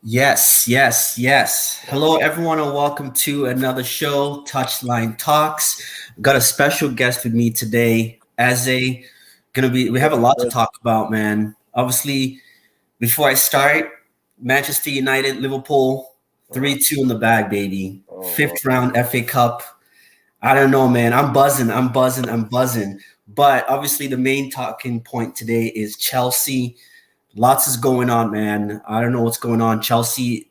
Yes, yes, yes. Hello, everyone, and welcome to another show, Touchline Talks. Got a special guest with me today, Eze. We have a What's lot to good? talk about, man. Obviously, before I start, Manchester United, Liverpool, Uh, 3-2 in the bag, baby. oh, Fifth round FA Cup. I don't know, man. I'm buzzing. I'm buzzing. I'm buzzing. But obviously, the main talking point today is Chelsea. Lots is going on, man. I don't know what's going on. Chelsea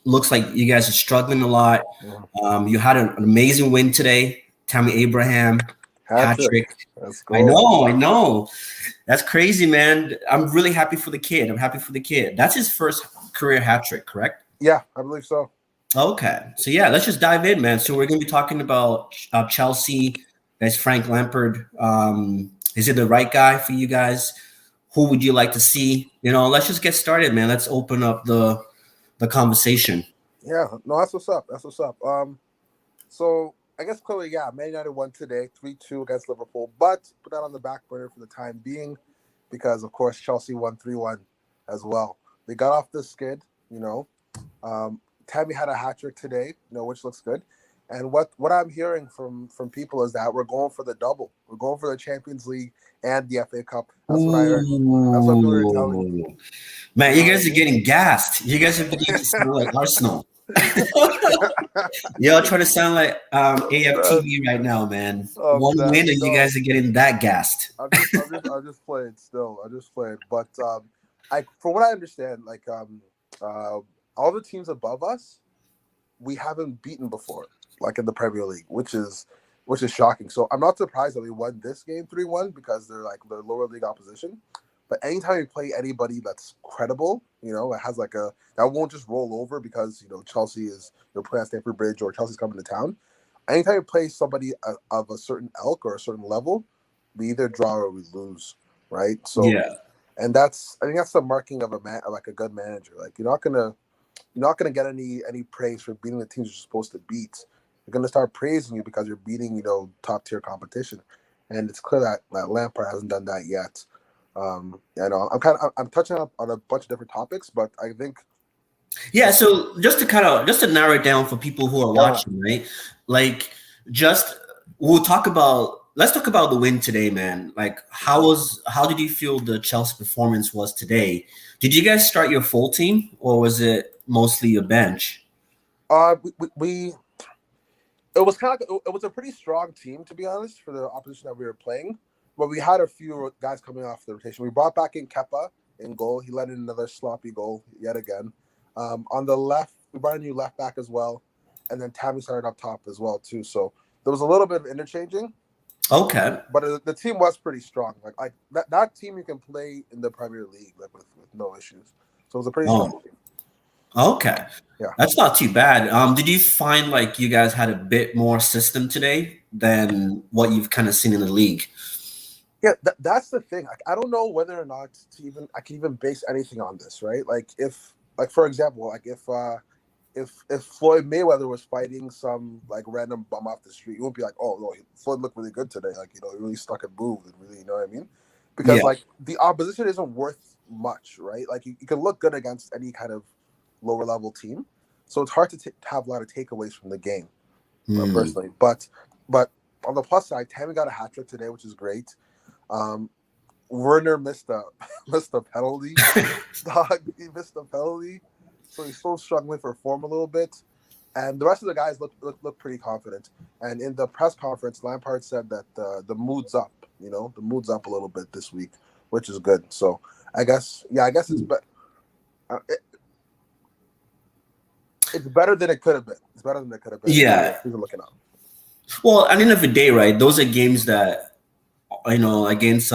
looks like you guys are struggling a lot. uh, You had an amazing win today. Tammy Abraham hat hat trick. trick. Let's I go. know, I know. That's crazy, man. I'm really happy for the kid. I'm happy for the kid. That's his first career hat trick, correct? Yeah, I believe so. Okay, so yeah, let's just dive in, man. So we're gonna be talking about Chelsea. That's Frank Lampard. Is it the right guy for you guys? Who would you like to see? Let's just get started, man. Let's open up the conversation. Yeah, no, that's what's up. That's what's up. So I guess clearly, yeah, Man United won today, 3-2 against Liverpool, but put that on the back burner for the time being, because of course Chelsea won 3-1 as well. They got off the skid, you know. Tammy had a hat trick today, which looks good. And what I'm hearing from people is that we're going for the double. We're going for the Champions League and the FA Cup. That's what I heard. That's what people are telling me. Ooh, man, You you know what I guys are mean? getting gassed. You guys are beginning to sound like Arsenal. Y'all trying to sound like Man, AFTV right now, man. I'm One that win and you no. guys are getting that gassed. I'm just playing still. I just played, but I from what I understand, like uh, all the teams above us, we haven't beaten before, like in the Premier League, which is shocking. So I'm not surprised that we won this game 3-1 because they're like the lower league opposition. But anytime you play anybody that's credible, that has like that won't just roll over because Chelsea is playing at Stamford Bridge or Chelsea's coming to town. Anytime you play somebody of a certain ilk or a certain level, we either draw or we lose, right? So, Yeah. and I think that's the marking of a man, like a good manager. Like you're not gonna get any praise for beating the teams you're supposed to beat. They're gonna start praising you because you're beating top tier competition, and it's clear that Lampard hasn't done that yet. I'm touching on a bunch of different topics, but I think Yeah, so just to narrow it down for people who are yeah, watching, right? Like just let's talk about the win today, man. Like how did you feel the Chelsea performance was today? Did you guys start your full team or was it mostly your bench? we it was it was a pretty strong team, to be honest, for the opposition that we were playing. But we had a few guys coming off the rotation. We brought back in Kepa in goal. He let in another sloppy goal yet again. On the left, we brought a new left back as well, and then Tammy started up top as well too. So there was a little bit of interchanging, Okay. but the team was pretty strong. Like that team you can play in the Premier League like with no issues. So it was a pretty strong Oh, team. okay. Yeah. That's not too bad. Did you find like you guys had a bit more system today than what you've kind of seen in the league? Yeah, that's the thing. I don't know whether or not I can even base anything on this, right? Like if, like for example, like if Floyd Mayweather was fighting some like random bum off the street, you wouldn't be like, oh no, Floyd looked really good today. Like he really stuck and moved, and really, you know what I mean? Because Yeah. like the opposition isn't worth much, right? Like you can look good against any kind of lower level team, so it's hard to have a lot of takeaways from the game, Hmm. personally. But on the plus side, Tammy got a hat trick today, which is great. Um, Werner missed a missed a penalty. Dog, he missed a penalty, so he's still struggling for form a little bit. And the rest of the guys look pretty confident. And in the press conference, Lampard said that the mood's up. The mood's up a little bit this week, which is good. So I guess it's better than it could have been. It's better than it could have been. Yeah. Things are looking up. Well, at the end of the day, right? Those are games that against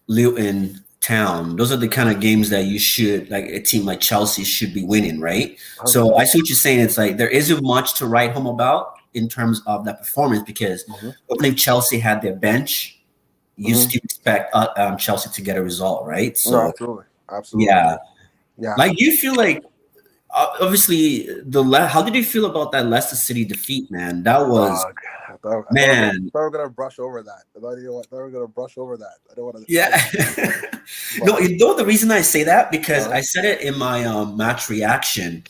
Lewin Town. Those are the kind of games that you should like a team like Chelsea should be winning, right? So 100%. I see what you're saying. It's like there isn't much to write home about in terms of that performance because Hmm. even if Chelsea had their bench, you Hmm. still expect Chelsea to get a result, right? No, So absolutely, absolutely. yeah, Yeah. like you feel like obviously how did you feel about that Leicester City defeat, man? That was Dog. Man, thought we were gonna brush over that. I thought we were gonna brush over that. I don't want to. yeah. No, you know the reason I say that because I said it in my match reaction.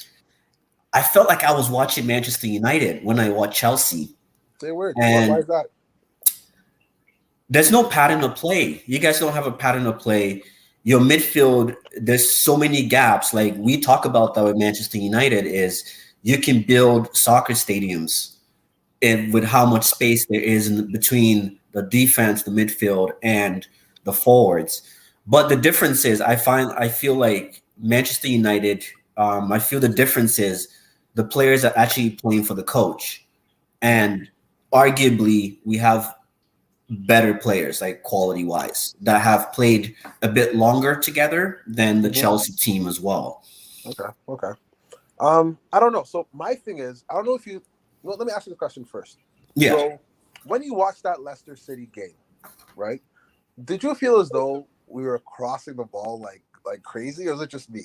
I felt like I was watching Manchester United when I watched Chelsea. Say a word. And Why is that? there's no pattern of play. You guys don't have a pattern of play. Your midfield, there's so many gaps. Like we talk about that with Manchester United is you can build soccer stadiums and with how much space there is in between the defense, the midfield, and the forwards. But the difference is I feel like Manchester United, I feel the difference is the players are actually playing for the coach. And arguably we have better players, like quality wise, that have played a bit longer together than the Chelsea team as well. Okay. I don't know. So my thing is, I don't know if you. Well, let me ask you the question first. Yeah. So when you watched that Leicester City game, right? Did you feel as though we were crossing the ball like crazy, or was it just me?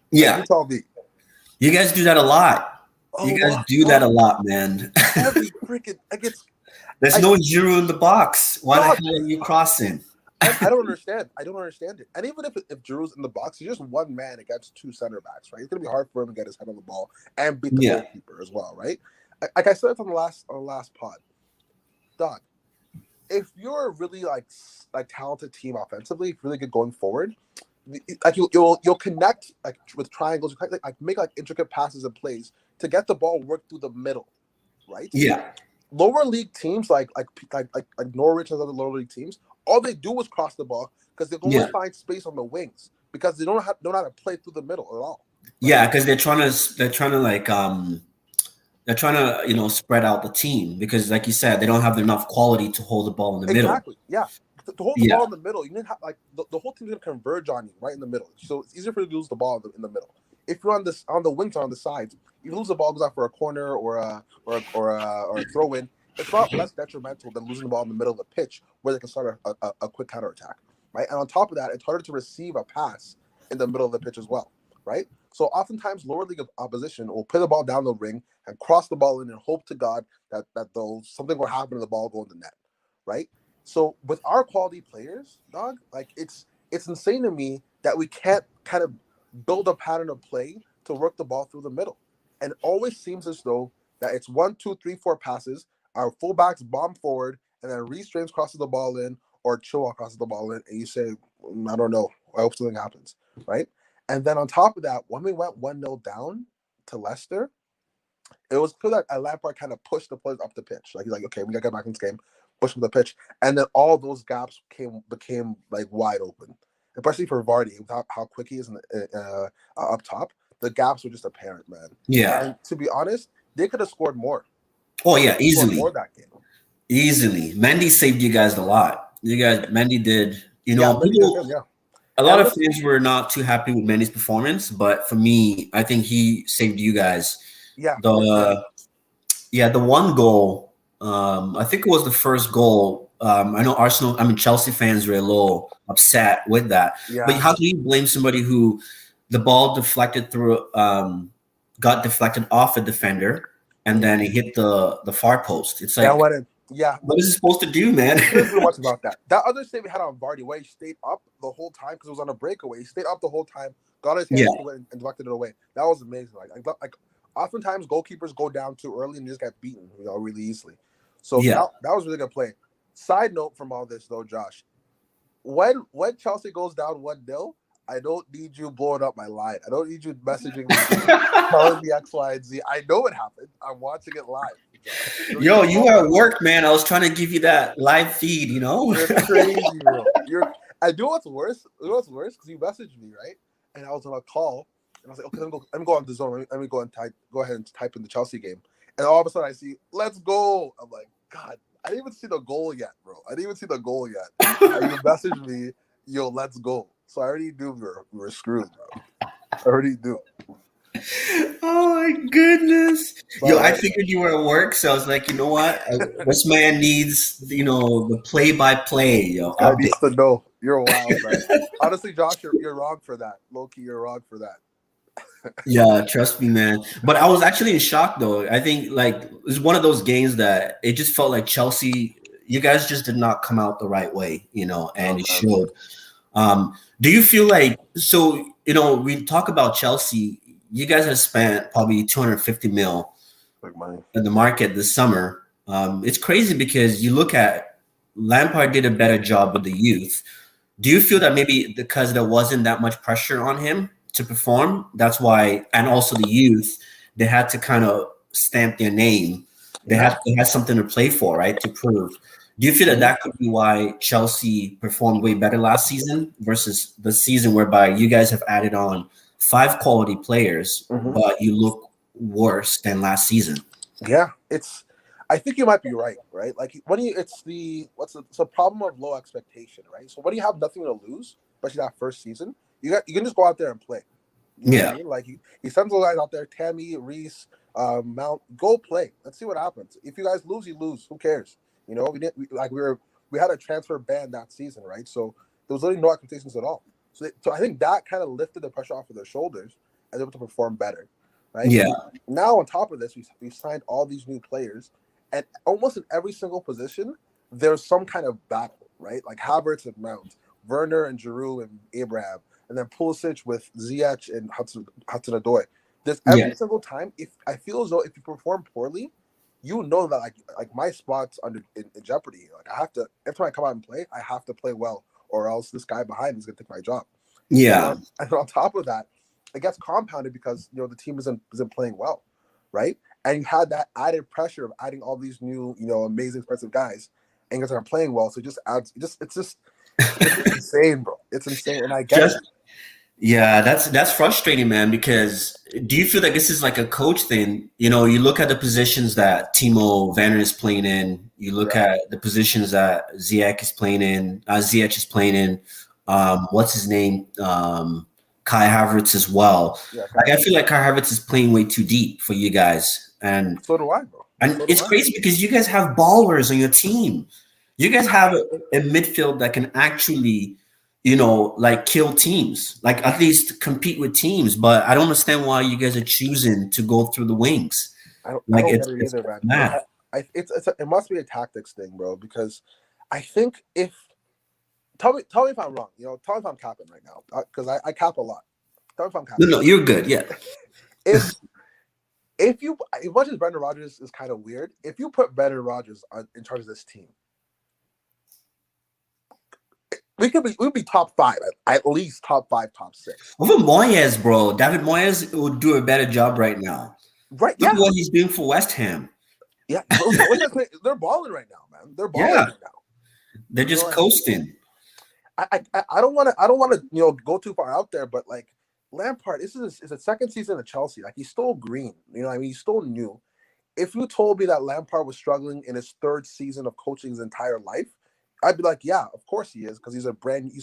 Yeah. You tell me. You guys do that a lot. You guys do that a lot, man. Every freaking There's no Giroud in the box. Why the hell are you crossing? I don't understand. I don't understand it. And even if Giroud's in the box, he's just one man against two center backs, right? It's gonna be hard for him to get his head on the ball and beat the goalkeeper as well, right? Like I said on the last pod, Doc. If you're a really like talented team offensively, really good going forward, like you'll connect like with triangles, like make like intricate passes and plays to get the ball worked through the middle, right? Yeah. Lower league teams like Norwich and other lower league teams, all they do is cross the ball because they don't find space on the wings because they don't know how to play through the middle at all. Right? Yeah, because they're trying to spread out the team because, like you said, they don't have enough quality to hold the ball in the middle. Exactly. Yeah. To hold the ball in the middle, you need the whole team's gonna converge on you right in the middle. So it's easier for you to lose the ball in the middle. If you're on the wings or on the sides, you lose the ball, goes out for a corner or a throw in. It's not less detrimental than losing the ball in the middle of the pitch where they can start a quick counterattack, right? And on top of that, it's harder to receive a pass in the middle of the pitch as well, right? So oftentimes lower league of opposition will play the ball down the ring and cross the ball in and hope to God that something will happen to the ball go in the net, right? So with our quality players, dog, like it's insane to me that we can't kind of build a pattern of play to work the ball through the middle. And it always seems as though that it's 1, 2, 3, 4 passes, our fullbacks bomb forward, and then Reece James crosses the ball in or Chilwell crosses the ball in, and you say, I don't know, I hope something happens, right? And then on top of that, when we went 1-0 down to Leicester, it was clear that Lampard kind of pushed the players up the pitch. Like he's like, okay, we gotta get back in this game, push them the pitch, and then all those gaps became like wide open, especially for Vardy with how quick he is up top. The gaps were just apparent, man. Yeah. And to be honest, they could have scored more. Oh yeah, easily. More that game. Easily. Mendy saved you guys a lot. Mendy did. A lot of fans were not too happy with Mendy's performance, but for me, I think he saved you guys. Yeah. The one goal. I think it was the first goal. I know Chelsea fans were a little upset with that. Yeah. But how can you blame somebody who the ball deflected through, got deflected off a defender, and then it hit the far post? It's like, what is it supposed to do, man? I don't know much about that. That other save we had on Vardy, where he stayed up the whole time because it was on a breakaway. He stayed up the whole time, got his hands to it, and deflected it away. That was amazing. Like oftentimes goalkeepers go down too early and just get beaten, really easily. So that was really good play. Side note from all this though, Josh, when Chelsea goes down 1-0, I don't need you blowing up my line. I don't need you messaging me, telling me X, Y, and Z. I know it happened. I'm watching it live. Yo, you are at work, man. I was trying to give you that live feed, You're crazy, bro. I do what's worse. Because you messaged me, right? And I was on a call, and I was like, okay, let me go on the zone. Let me go ahead and type in the Chelsea game. And all of a sudden I see, let's go. I'm like, God, I didn't even see the goal yet, bro. And you messaged me, yo, let's go. So I already knew we were screwed, bro. I already knew. Oh my goodness. Yo, I figured you were at work, so I was like, you know what? This man needs, the play-by-play, yo. I need to know. You're wild, man. Honestly, Josh, you're wrong for that. Low-key, you're wrong for that. Yeah, trust me, man. But I was actually in shock though. I think like it was one of those games that it just felt like Chelsea, you guys just did not come out the right way, and Oh it man, showed. Do you feel like so, we talk about Chelsea, you guys have spent probably 250 mil big money. in the market this summer. It's crazy because you look at Lampard did a better job with the youth. Do you feel that maybe because there wasn't that much pressure on him to perform, that's why, and also the youth, they had to kind of stamp their name. Yeah. They had something to play for, right? To prove. Do you feel that Mhm. that could be why Chelsea performed way better last season versus the season whereby you guys have added on 5 quality players, Mhm. but you look worse than last season? Yeah, it's. I think you might be right. Right, like when you, it's the it's a problem of low expectation, right? So when you have nothing to lose, especially that first season, you can just go out there and play. You know what I Yeah, mean? Like he sends those guys out there, Tammy, Reese, Mount, go play. Let's see what happens. If you guys lose, you lose. Who cares? We didn't we had a transfer ban that season, right? So there was literally no expectations at all. So I think that kind of lifted the pressure off of their shoulders and they were able to perform better, right? yeah, Now on top of this, we signed all these new players, and almost in every single position, there's some kind of battle, right? Like Havertz and Mount, Werner and Giroud and Abraham, and then Pulisic with Ziyech and Hudson-Odoi. There's yeah, every single time. If I feel as though if you perform poorly, you know that like my spot's in jeopardy. Like I have to every time I come out and play, I have to play well, or else this guy behind me is gonna take my job. And yeah, then and on top of that, it gets compounded because the team isn't playing well, right? And you had that added pressure of adding all these new amazing expensive guys, and you guys aren't playing well, so it just adds it's just insane, bro. It's insane, and I get it. just yeah. That's frustrating, man. Because do you feel like this is like a coach thing? You look at the positions that Timo Werner is playing in. You look Yeah, at the positions that Ziyech is playing in. Ziyech is playing in. What's his name? Kai Havertz as well. yeah, Like I Kyrie. feel like Kai Havertz is playing way too deep for you guys, and So do I, bro. and So do it's I. crazy because you guys have ballers on your team. You guys have a midfield that can actually, like kill teams, like at least compete with teams. But I don't understand why you guys are choosing to go through the wings. I Like don't get it's it it's either, man. mad. It must be a tactics thing, bro. Because I think if tell me if I'm wrong. Tell me if I'm capping right now, because I cap a lot. Tell me if I'm No, capping. no, you're good. Yeah, If if you as much as Brendan Rodgers is kind of weird, if you put Brendan Rodgers in charge of this team, we'd be top five, at least top five, top six. over Moyes, bro. David Moyes would do a better job right now. Right? Look Yeah, at what he's doing for West Ham. yeah. They're balling right now, man. They're balling Yeah, right now. they're You know just what I mean? coasting. I don't want to go too far out there, but like Lampard, this is his second season at Chelsea. Like he's still green. You know what I mean? He's still new. If you told me that Lampard was struggling in his third season of coaching his entire life, I'd be like, yeah, of course he is, because he's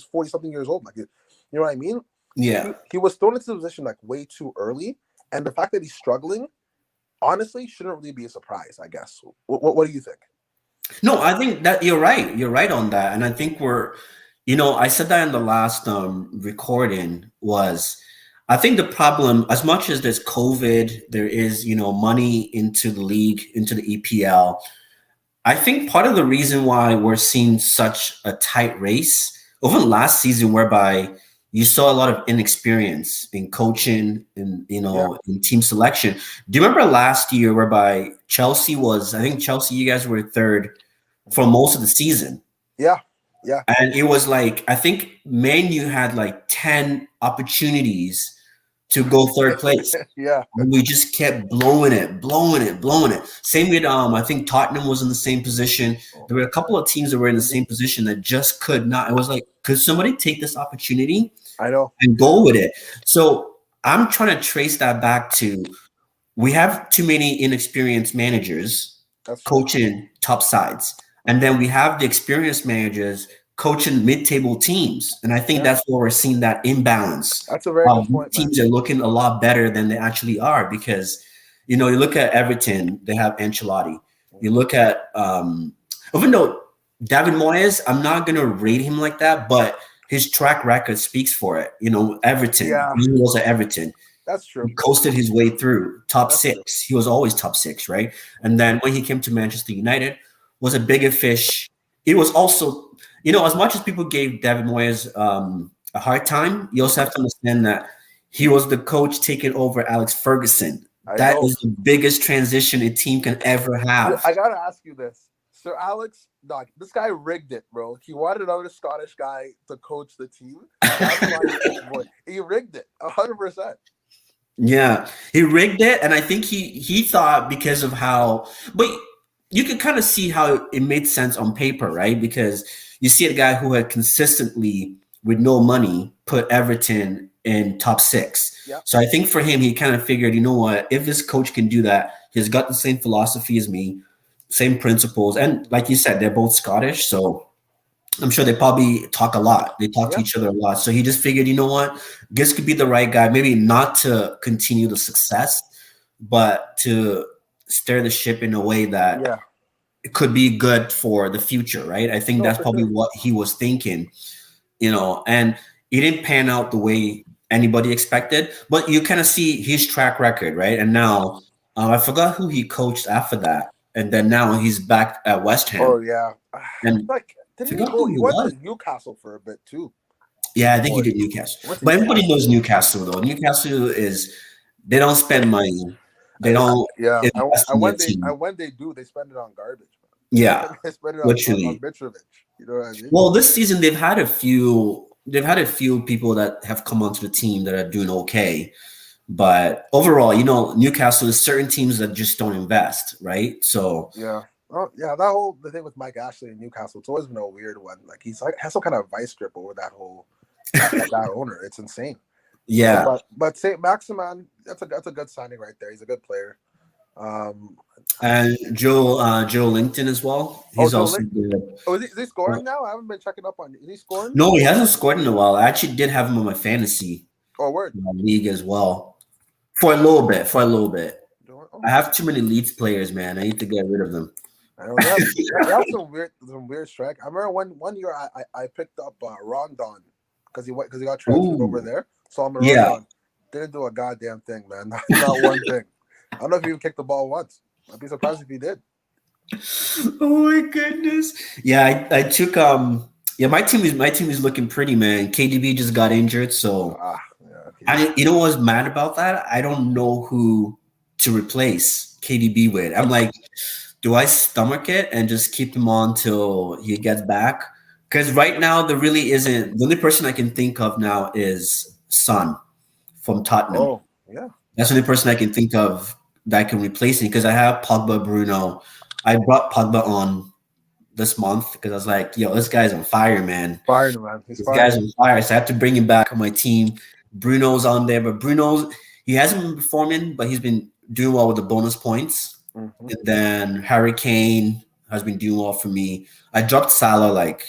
40 something years old. Like, you know what I mean? Yeah. He was thrown into the position like way too early, and the fact that he's struggling, honestly, shouldn't really be a surprise. I guess. What do you think? No, I think that you're right. You're right on that. And I think I said that in the last recording was I think the problem, as much as there's COVID, there is, money into the league, into the EPL. I think part of the reason why we're seeing such a tight race over last season, whereby you saw a lot of inexperience in coaching and Yeah, in team selection. Do you remember last year whereby Chelsea was? I think Chelsea, you guys were third for most of the season. yeah, yeah, And it was like, I think Man U had like 10 opportunities to go third place. yeah. And we just kept blowing it, blowing it, blowing it. Same with I think Tottenham was in the same position. There were a couple of teams that were in the same position that just could not. It was like, could somebody take this opportunity I know. and go with it? So I'm trying to trace that back to we have too many inexperienced managers That's true. coaching top sides. And then we have the experienced managers coaching mid-table teams. And I think Yeah, that's where we're seeing that imbalance. that's a very good point, man. Teams are looking a lot better than they actually are because, you look at Everton, they have Ancelotti. You look at, even though David Moyes, I'm not going to rate him like that, but his track record speaks for it. Everton, Yeah, he was at Everton. That's true. He coasted his way through top That's six. He was always top six, right? And then when he came to Manchester United, was a bigger fish. It was also, as much as people gave David Moyes a hard time, you also have to understand that he was the coach taking over Alex Ferguson. I That know. is the biggest transition a team can ever have. I gotta ask you this. Sir Alex, this guy rigged it, bro. He wanted another Scottish guy to coach the team. That's why he rigged it 100%. Yeah, he rigged it, and I think he thought because of how, but you could kind of see how it made sense on paper, right? Because you see a guy who had consistently, with no money, put Everton in top six. Yep. So I think for him, he kind of figured, you know what, if this coach can do that, he's got the same philosophy as me, same principles, and like you said, they're both Scottish, so I'm sure they probably talk a lot. They talk to each other a lot. So he just figured, you know what, this could be the right guy, maybe not to continue the success, but to steer the ship in a way that it could be good for the future, right? I think that's probably what he was thinking, and it didn't pan out the way anybody expected, but you kind of see his track record, right? And now I forgot who he coached after that. And then now he's back at West Ham. Oh, yeah. And didn't he go? He went to Newcastle for a bit too. Yeah, I think he did Newcastle. But everybody knows Newcastle, though. Newcastle they don't spend money. They don't. Yeah. And when they do, they spend it on garbage. Yeah. They spend it on Mitrovic. You know what I mean? Well, this season they've had a few people that have come onto the team that are doing okay. But overall, Newcastle is certain teams that just don't invest, right? So yeah. Oh, yeah, the thing with Mike Ashley in Newcastle, it's always been a weird one. Like has some kind of vice grip over that whole that owner. It's insane. Yeah. But Saint Maximin, that's a good signing right there. He's a good player. And Joe Linton as well. He's also good. Oh, is he scoring now? I haven't been checking up on. Is he scoring? No, he hasn't scored in a while. I actually did have him on my fantasy league as well. For a little bit. I have too many Leeds players, man. I need to get rid of them. I don't know. They have some weird strike. I remember one year I picked up Rondon because he got transferred over there. So I'm Rondon. Didn't do a goddamn thing, man. Not one thing. I don't know if he even kicked the ball once. I'd be surprised if he did. Oh my goodness. Yeah, I took my team is looking pretty, man. KDB just got injured, so you know what's mad about that? I don't know who to replace KDB with. I'm like, do I stomach it and just keep him on till he gets back? Because right now there really isn't. The only person I can think of now is Son from Tottenham. Oh, yeah. That's the only person I can think of that can replace him because I have Pogba, Bruno. I brought Pogba on this month because I was like, yo, this guy's on fire, man. This guy's on fire. So I have to bring him back on my team. Bruno's on there, but he hasn't been performing, but he's been doing well with the bonus points. Mm-hmm. And then Harry Kane has been doing well for me. I dropped Salah like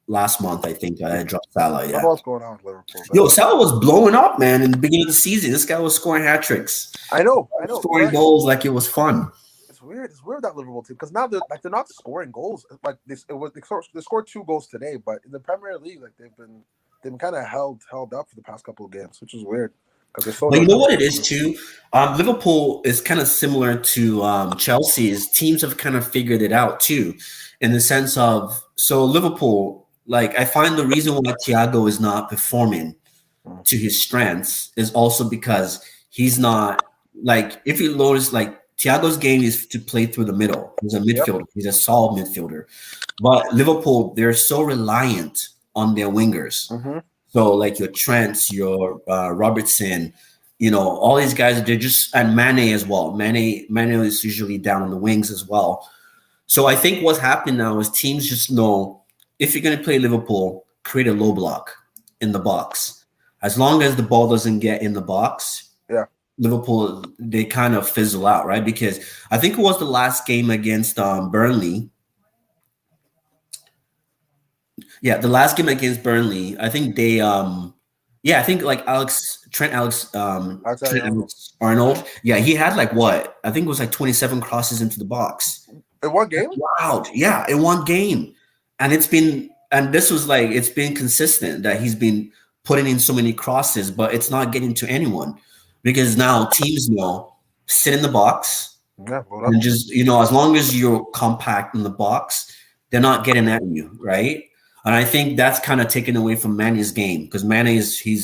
last month, I think. I dropped Salah, yeah. What's going on with Liverpool? Yo, Salah was blowing up, man, in the beginning of the season. This guy was scoring hat tricks. I know. Scoring goals like it was fun. It's weird that Liverpool team because now they're not scoring goals. Like they scored 2 goals today, but in the Premier League, like they've been kind of held up for the past couple of games, which is weird. But you know what it is too? Liverpool is kind of similar to Chelsea's. Teams have kind of figured it out too, in the sense of Liverpool. Like I find the reason why Thiago is not performing to his strengths is also because he's not like if you notice like Thiago's game is to play through the middle. He's a midfielder. Yep. He's a solid midfielder. But Liverpool, they're so reliant on their wingers. Mm-hmm. So like your Trents, your Robertson, all these guys, they're just, and Mane as well. Mane is usually down on the wings as well. So I think what's happening now is teams just know if you're going to play Liverpool, create a low block in the box. As long as the ball doesn't get in the box, Liverpool, they kind of fizzle out, right? Because I think it was the last game against Burnley. Yeah, the last game against Burnley, I think they I think like Trent Arnold. Yeah, he had like what? I think it was like 27 crosses into the box. In one game? Wow. Yeah, in one game. And it's been consistent that he's been putting in so many crosses, but it's not getting to anyone. because now teams know sit in the box Yeah, hold up. and just as long as you're compact in the box, they're not getting at you, right? And I think that's kind of taken away from Mane's game because Mane he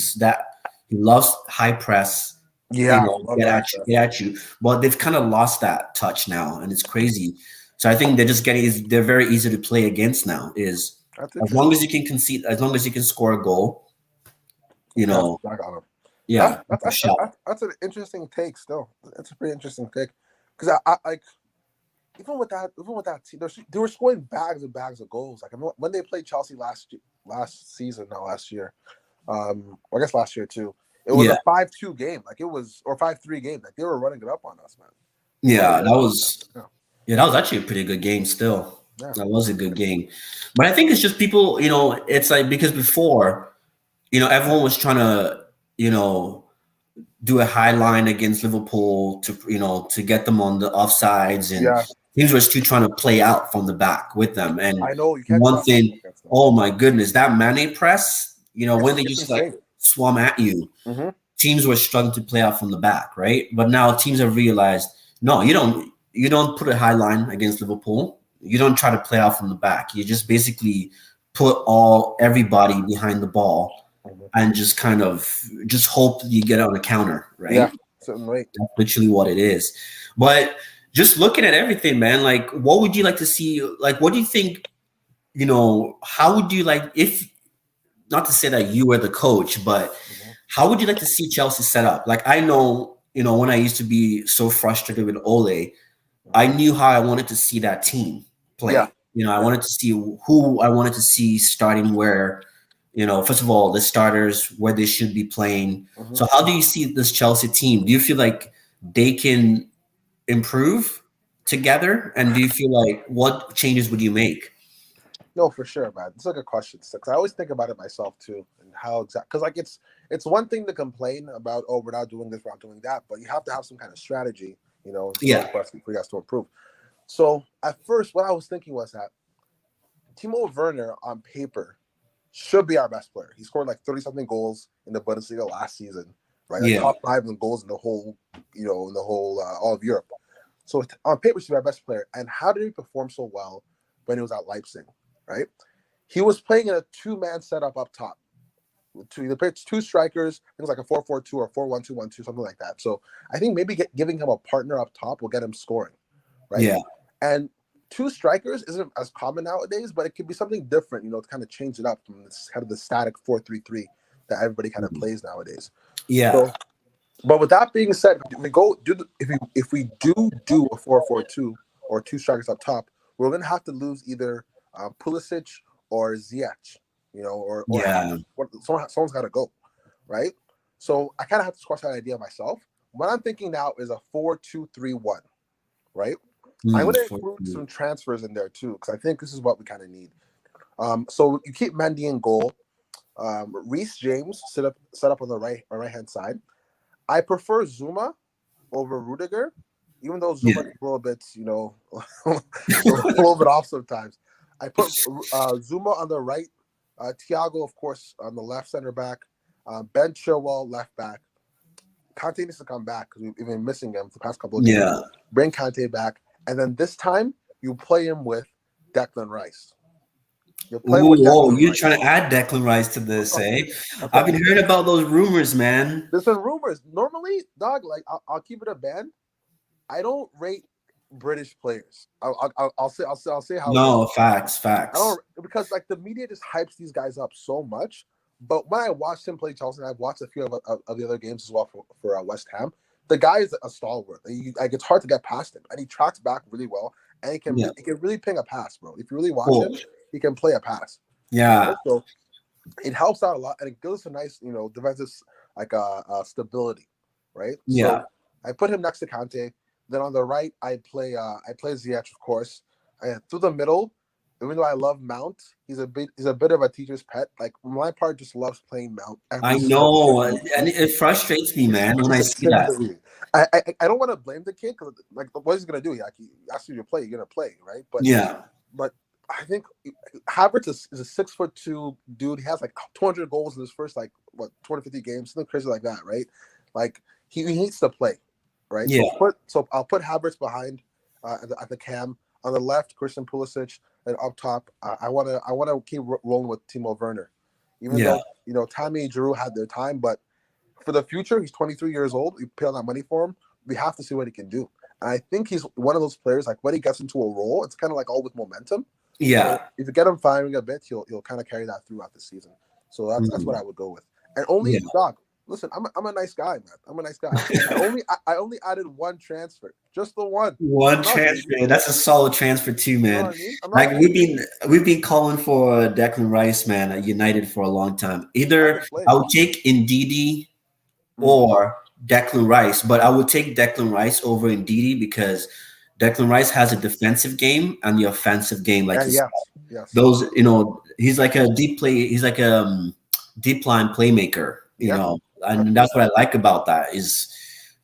loves high press, Yeah, love get that. get at you. But they've kind of lost that touch now, and it's crazy. So I think they're very easy to play against now. Is That's as long interesting. as you can concede, as long as you can score a goal, you Yeah, know, I got him. yeah, that's a shot. That's an interesting take. Still, it's a pretty interesting take because I like even with that team, they were scoring bags and bags of goals. Like when they played Chelsea last season, not last year. I guess last year too. It was Yeah, a 5-2 game, like it was, or 5-3 game. Like they were running it up on us, man. yeah, Yeah. that was actually a pretty good game. Still, Yeah. that was a good game. But I think it's just people, it's like because before, everyone was trying to, do a high line against Liverpool to get them on the offsides, and Yeah. teams were still trying to play out from the back with them. And I know you can't do one that thing, against them. oh my goodness, that Mane press, when they It's just like insane. swam at you, Mm-hmm. teams were struggling to play out from the back, right? But now teams have realized, no, you don't put a high line against Liverpool. You don't try to play out from the back. You just basically put everybody behind the ball Mm-hmm. and just kind of just hope you get on a counter, Yeah. right? Certain way. That's literally what it is. But just looking at everything, man, like what would you like to see? Like, what do you think? How would you like if not to say that you were the coach, but Mm-hmm. how would you like to see Chelsea set up? Like, I know, when I used to be so frustrated with Ole, I knew how I wanted to see that team Yeah. play. I wanted to see who I wanted to see starting where, first of all, the starters, where they should be playing. Mm-hmm. So, how do you see this Chelsea team? Do you feel like they can improve together? And do you feel like what changes would you make? No, for sure, man. It's like a question, because I always think about it myself too, and how exact. Because like it's one thing to complain about, oh, we're not doing this, we're not doing that, but you have to have some kind of strategy, in order Yeah. for you guys to improve. So at first, what I was thinking was that Timo Werner on paper should be our best player. He scored like 30 something goals in the Bundesliga last season, right? Like Yeah. top 5 in goals in the whole, all of Europe. So on paper, he's our best player. And how did he perform so well when he was at Leipzig, right? He was playing in a 2-man setup up top. Either pitch 2 strikers, it was like a 4-4-2 or 4-1-2-1-2, something like that. So I think maybe giving him a partner up top will get him scoring, right? Yeah. And 2 strikers isn't as common nowadays, but it could be something different, to kind of change it up from this kind of the static 4-3-3 that everybody kind of plays nowadays. Yeah. So, but with that being said, if we do a 4-4-2 or 2 strikers up top, we're gonna have to lose either Pulisic or Ziyech, or Yeah. someone's got to go, right? So I kind of have to squash that idea myself. What I'm thinking now is a 4-2-3-1, right? I'm going to include some transfers in there too, because I think this is what we kind of need. So you keep Mendy in goal. Reece James set up on the right hand side. I prefer Zuma over Rudiger, even though Zuma is a little bit, a little bit off sometimes. I put Zuma on the right, Thiago, of course, on the left center back, Ben Chilwell left back. Kante needs to come back because we've been missing him for the past couple of games. Yeah. Bring Kante back. And then this time, you play him with Declan Rice. You're trying to add Declan Rice to this, eh? I've been hearing about those rumors, man. There's been rumors. Normally, dog, like I'll keep it a band. I don't rate British players. I'll say how. No, facts. I don't, because like the media just hypes these guys up so much. But when I watched him play Chelsea, and I've watched a few of the other games as well for West Ham. The guy is a stalwart. Like it's hard to get past him, and he tracks back really well, and he can really ping a pass, bro. If you really watch him, he can play a pass. Yeah. So it helps out a lot, and it gives us a nice, defensive stability, right? Yeah. So I put him next to Kante. Then on the right, I play Ziyech, of course. And through the middle, even though I love Mount, he's a bit of a teacher's pet. Like my part just loves playing Mount. I know, and it frustrates me, man, when I see that. I don't want to blame the kid because like what is he gonna do? He asks you to play, you're gonna play, right? But I think Havertz is a 6'2" dude. He has like 200 goals in his first 250 games, something crazy like that, right? Like he needs to play, right? Yeah. So I'll put Havertz behind at the cam on the left, Christian Pulisic, and up top, I want to keep rolling with Timo Werner, even Yeah. though Tammy and Giroud had their time, but for the future, he's 23 years old. You pay all that money for him. We have to see what he can do. And I think he's one of those players, like when he gets into a role, it's kind of like all with momentum. Yeah. So if you get him firing a bit, he'll kind of carry that throughout the season. So that's what I would go with. And only Doc, listen, I'm a nice guy, man. I'm a nice guy. I only added one transfer, just the one. One transfer. That's a solid transfer too, man. You know what I mean? Like we've been calling for Declan Rice, man, at United for a long time. Either I would take Ndidi or Declan Rice, but I would take Declan Rice over Ndidi because Declan Rice has a defensive game and the offensive game, like yes. Those, he's like a deep line playmaker, and that's what I like about that is,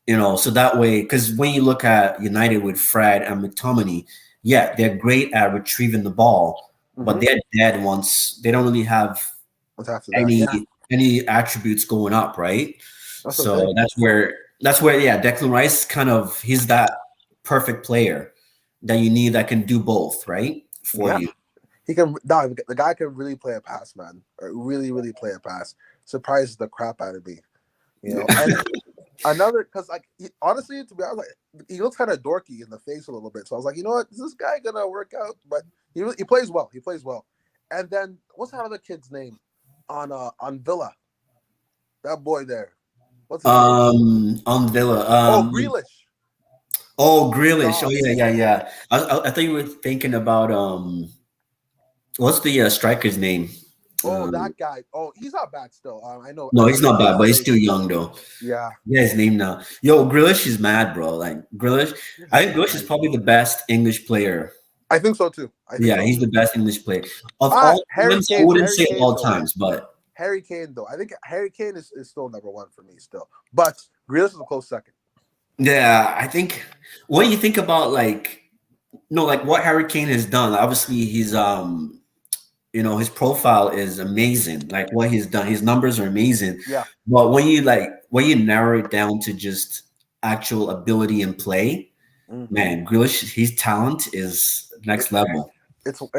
so that way, because when you look at United with Fred and McTominay, yeah, they're great at retrieving the ball, but they're dead once they don't really have any attributes going up, right? That's where Declan Rice he's that perfect player that you need that can do both, right? For you. He can. No, the guy can really play a pass, man. Or really, really play a pass. Surprises the crap out of me, And another, because honestly, to be honest, he looks kind of dorky in the face a little bit. So I was like, you know what, is this guy gonna work out? But he plays well. He plays well. And then what's that other kid's name on Villa? That boy there. What's his name? On Villa. Grealish. Oh, Grealish. Oh yeah. I thought you were thinking about what's the striker's name? That guy. Oh, he's not bad still. I know. No, he's not bad, but he's still young though. Yeah. Yeah, his name now. Yo, Grealish is mad, bro. Like Grealish, I think Grealish is probably the best English player. I think so too. He's the best English player of all times. I wouldn't say all times, but Harry Kane though. I think Harry Kane is still number one for me still, but Grealish is a close second. Yeah, I think when you think about what Harry Kane has done, obviously he's his profile is amazing. Like what he's done, his numbers are amazing. Yeah. But when you narrow it down to just actual ability and play, man, Grealish, his talent is next level.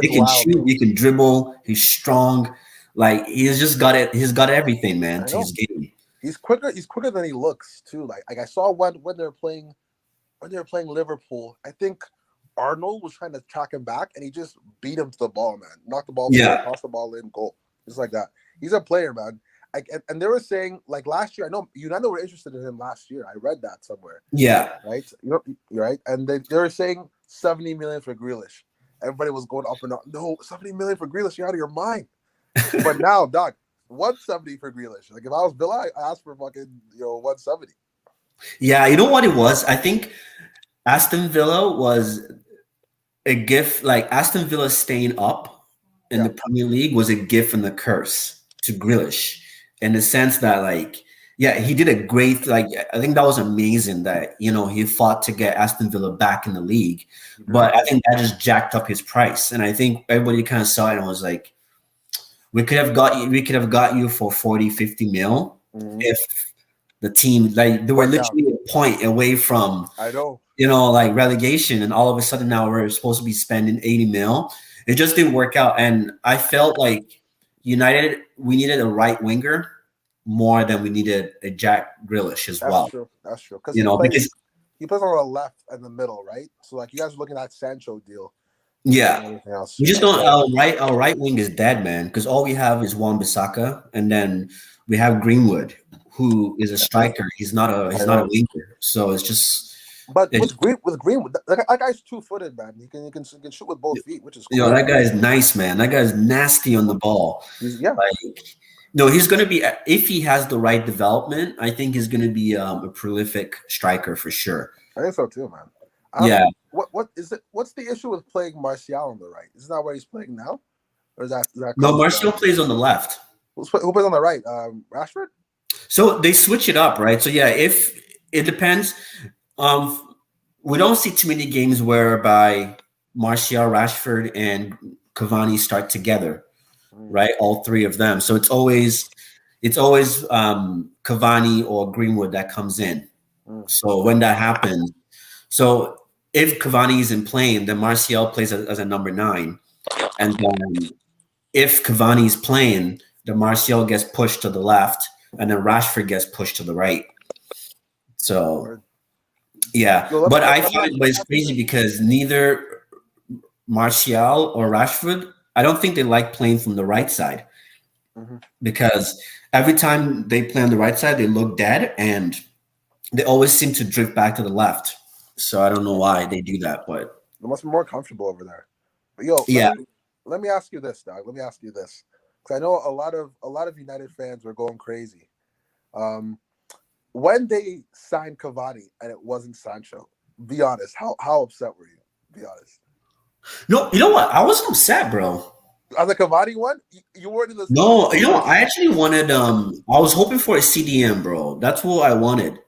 He can shoot, he can dribble, he's strong. Like he's just got it. He's got everything, man, to his game. He's quicker. He's quicker than he looks too. Like I saw when they're playing Liverpool. I think Arnold was trying to track him back, and he just beat him to the ball, man. Knocked the ball, tossed the ball in, goal, just like that. He's a player, man. And they were saying last year. I know United were interested in him last year. I read that somewhere. Yeah. Right. You're right. And they were saying 70 million for Grealish. Everybody was going up and up. No, 70 million for Grealish. You're out of your mind. But now, Doc, 170 for Grealish. Like if I was Villa, I asked for fucking 170. Yeah, you know what it was? I think Aston Villa was a gift. Like Aston Villa staying up in the Premier League was a gift and a curse to Grealish, in the sense that he did a great. I think that was amazing that he fought to get Aston Villa back in the league, but I think that just jacked up his price, and I think everybody kind of saw it and was like, we could have got you for 40, 50 mil if the team they were literally a point away from relegation, and all of a sudden now we're supposed to be spending 80 mil. It just didn't work out, and I felt like United, we needed a right winger more than we needed a Jack Grealish as well. That's true. Because he plays on the left and the middle, right? So you guys are looking at Sancho deal. Yeah, we just don't. Our right wing is dead, man. Because all we have is Wan-Bissaka, and then we have Greenwood, who is a striker. He's not a winger. So it's just. But with Greenwood, that guy's 2-footed, man. He can shoot with both feet, which is cool. That guy is nice, man. That guy is nasty on the ball. He's going to be, if he has the right development, I think he's going to be a prolific striker for sure. I think so too, man. What is it? What's the issue with playing Martial on the right? Isn't that where he's playing now, or is that no? Martial plays on the left. Who plays on the right? Rashford. So they switch it up, right? So if it depends. We don't see too many games whereby Martial, Rashford, and Cavani start together, right? All three of them. So it's always Cavani or Greenwood that comes in. So when that happens, so if Cavani isn't playing, then Martial plays as a number 9, and then if Cavani is playing, then Martial gets pushed to the left, and then Rashford gets pushed to the right. So yeah, Yo, but I find but it's crazy because neither Martial or Rashford, I don't think they like playing from the right side because every time they play on the right side, they look dead and they always seem to drift back to the left. So I don't know why they do that, but they must be more comfortable over there. But yo, yeah. Let me ask you this, dog. Let me ask you this, because I know a lot of United fans were going crazy. When they signed Cavani and it wasn't Sancho, be honest, how upset were you? Be honest. No, you know what? I wasn't upset, bro. On the Cavani one, you weren't in the. No, you know what? I actually wanted. I was hoping for a CDM, bro. That's what I wanted.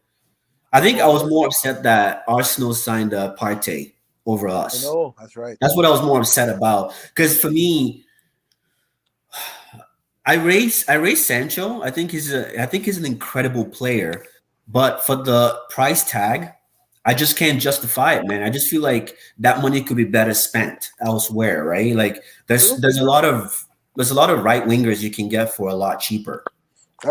I think I was more upset that Arsenal signed Partey over us. I know, that's right. That's what I was more upset about. Because for me, I raised Sancho. I think he's an incredible player, but for the price tag, I just can't justify it, man. I just feel like that money could be better spent elsewhere, right? Like there's a lot of right wingers you can get for a lot cheaper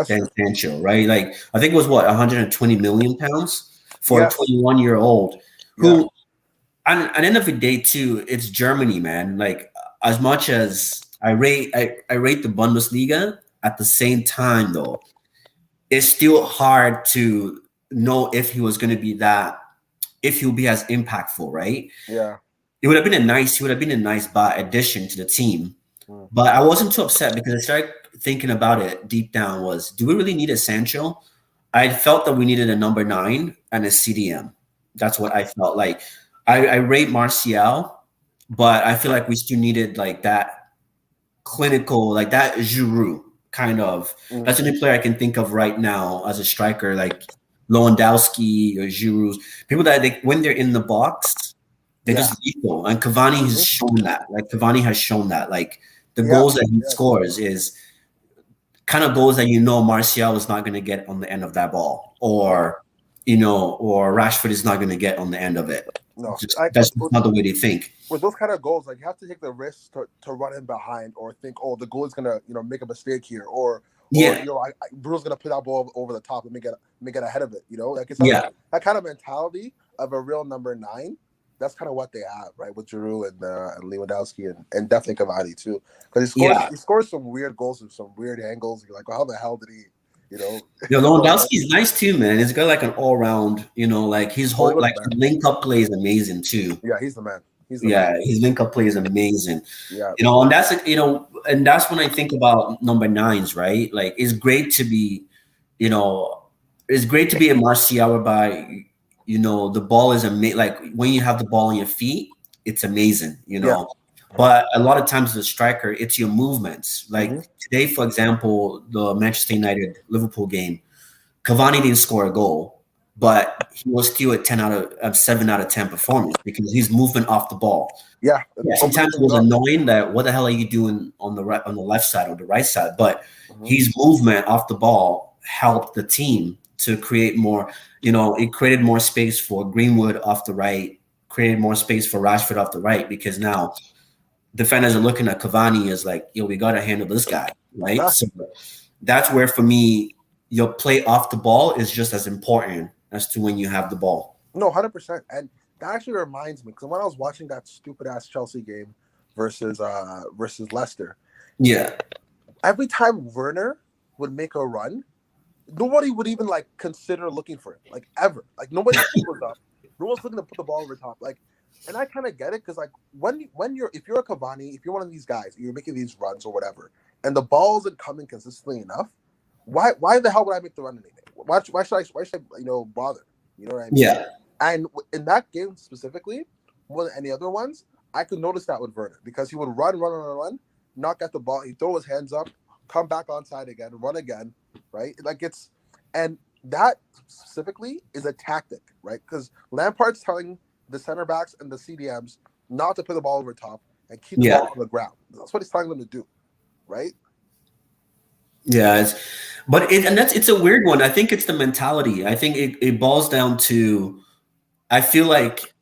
than Sancho, right? Like I think it was 120 million pounds for a 21-year-old who, at the end of the day, too, it's Germany, man. Like as much as I rate the Bundesliga, at the same time, though, it's still hard to know if he was going to be if he'll be as impactful, right? Yeah. He would have been a nice addition to the team. But I wasn't too upset because I started thinking about it deep down do we really need a Sancho? I felt that we needed a number 9 and a CDM. That's what I felt like. I rate Martial, but I feel like we still needed like that clinical, like that Giroud kind of. That's the only player I can think of right now as a striker, like Lewandowski or Giroud. People that when they're in the box, they're just lethal. And Cavani has shown that. Like Cavani has shown that. Like the goals that he scores is kind of goals that Martial is not going to get on the end of that ball, or or Rashford is not going to get on the end of it. No, that's not the way they think. With those kind of goals, like you have to take the risk to run in behind, or think, oh, the goal is gonna make a mistake here, or Bruno's gonna put that ball over the top and make it ahead of it. Like it's that kind of mentality of a real number 9. That's kind of what they have, right, with Giroud and Lewandowski and definitely Cavani too, because he scores some weird goals with some weird angles. You're like, well, how the hell did he? Lewandowski's nice too, man. He's got like an all-round, like his whole link-up play is amazing too. Yeah, he's the man. His link-up play is amazing. Yeah, and that's and that's when I think about number 9s, right? Like it's great to be, it's great to be a Martial whereby the ball is amazing. Like when you have the ball on your feet, it's amazing, But a lot of times, as a striker, it's your movements. Like today, for example, the Manchester United Liverpool game, Cavani didn't score a goal, but he was still a 7 out of 10 performance because he's moving off the ball. Yeah. Sometimes it was annoying that what the hell are you doing on the left side or the right side? But his movement off the ball helped the team to create more. It created more space for Greenwood off the right, created more space for Rashford off the right because now defenders are looking at Cavani as like, we got to handle this guy, right? So that's where, for me, your play off the ball is just as important as to when you have the ball. No, 100%. And that actually reminds me, because when I was watching that stupid-ass Chelsea game versus Leicester, every time Werner would make a run, nobody would even, consider looking for it, ever. Nobody was up. No one's looking to put the ball over top. And I kind of get it because, if you're a Cavani, if you're one of these guys, you're making these runs or whatever, and the ball isn't coming consistently enough, why the hell would I make the run anything? Why should I bother? You know what I mean? Yeah. And in that game specifically, more than any other ones, I could notice that with Werner because he would run, not get the ball, he'd throw his hands up, come back onside again, run again, right? And that specifically is a tactic, right? Because Lampard's telling the center backs and the CDMs not to put the ball over top and keep the ball on the ground. That's what he's telling them to do, right? Yeah, it's a weird one. I think it's the mentality. I think it boils down to, I feel like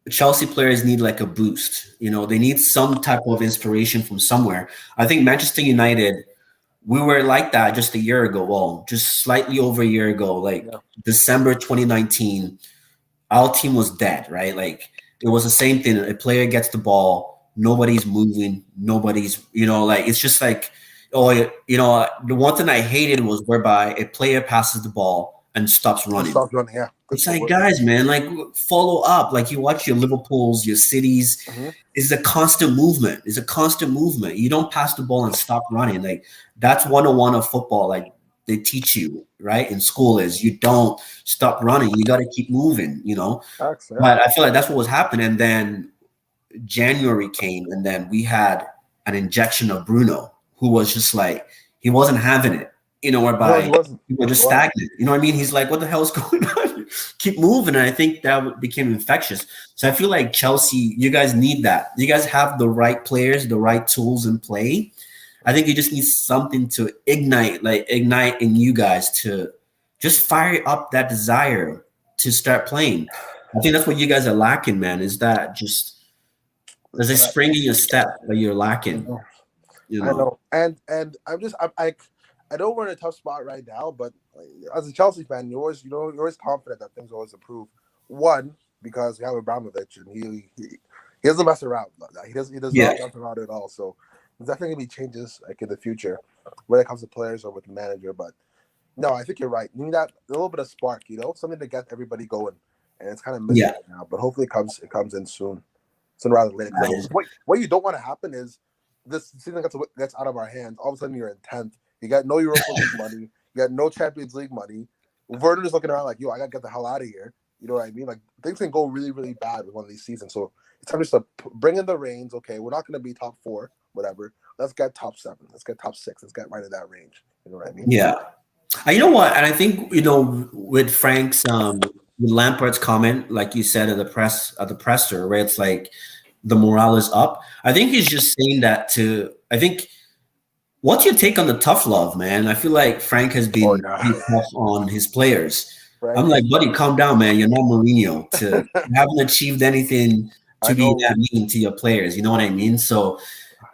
Chelsea players need like a boost. They need some type of inspiration from somewhere. I think Manchester United, we were like that just a year ago. Well, just slightly over a year ago, like Yeah, December 2019, our team was dead, right? Like it was the same thing. A player gets the ball, nobody's moving, nobody's, like it's just like, oh, the one thing I hated was whereby a player passes the ball and stops just running. stop running. Yeah, good It's like, support. guys, man, like follow up. Like you watch your Liverpools, your cities. Hmm. It's a constant movement. It's a constant movement. You don't pass the ball and stop running. Like that's 101 of football. Like they teach you, right? In school is you don't stop running. You got to keep moving. Facts, yeah. But I feel like that's what was happening. And then January came, and then we had an injection of Bruno, who was just like, he wasn't having it, No, he whereby wasn't. we were He just wasn't. stagnant. You know what I mean? He's like, what the hell's going on? Keep moving. And I think that became infectious. So I feel like Chelsea, you guys need that. You guys have the right players, the right tools in play. I think you just need something to ignite in you guys to just fire up that desire to start playing. I think that's what you guys are lacking, man. Is that just there's a But spring in your step that you're I lacking, know. you I know. know, and I know we're in a tough spot right now, but like, as a Chelsea fan, you're always confident that things always improve. One, because we have Abramovich, and he doesn't mess around. He does Yeah, not mess around at all. So there's definitely gonna be changes like in the future when it comes to players or with the manager. But no, I think you're right. You need that a little bit of spark, something to get everybody going, and it's kind of missing yeah, right now. But hopefully it comes in soon, sooner rather than later. that Because is- what you don't want to happen is this season gets out of our hands. All of a sudden, you're in 10th. You got no Europa League money. You got no Champions League money. Werner is looking around like, yo, I got to get the hell out of here. You know what I mean? Like, things can go really, really bad with one of these seasons. So it's time just to bring in the reins. Okay, we're not going to be top 4, whatever. Let's get top 7. Let's get top 6. Let's get right in that range. You know what I mean? yeah. You know what? And I think with Frank's with Lampard's comment, like you said at the presser, where it's like the morale is up. I think he's just saying that to. I think. What's your take on the tough love, man? I feel like Frank has Oh, been yeah. pretty tough on his players. I'm Frank, like, buddy, calm down, man. You're not Mourinho. You haven't achieved anything I to be know. that mean to your players. You know what I mean? So,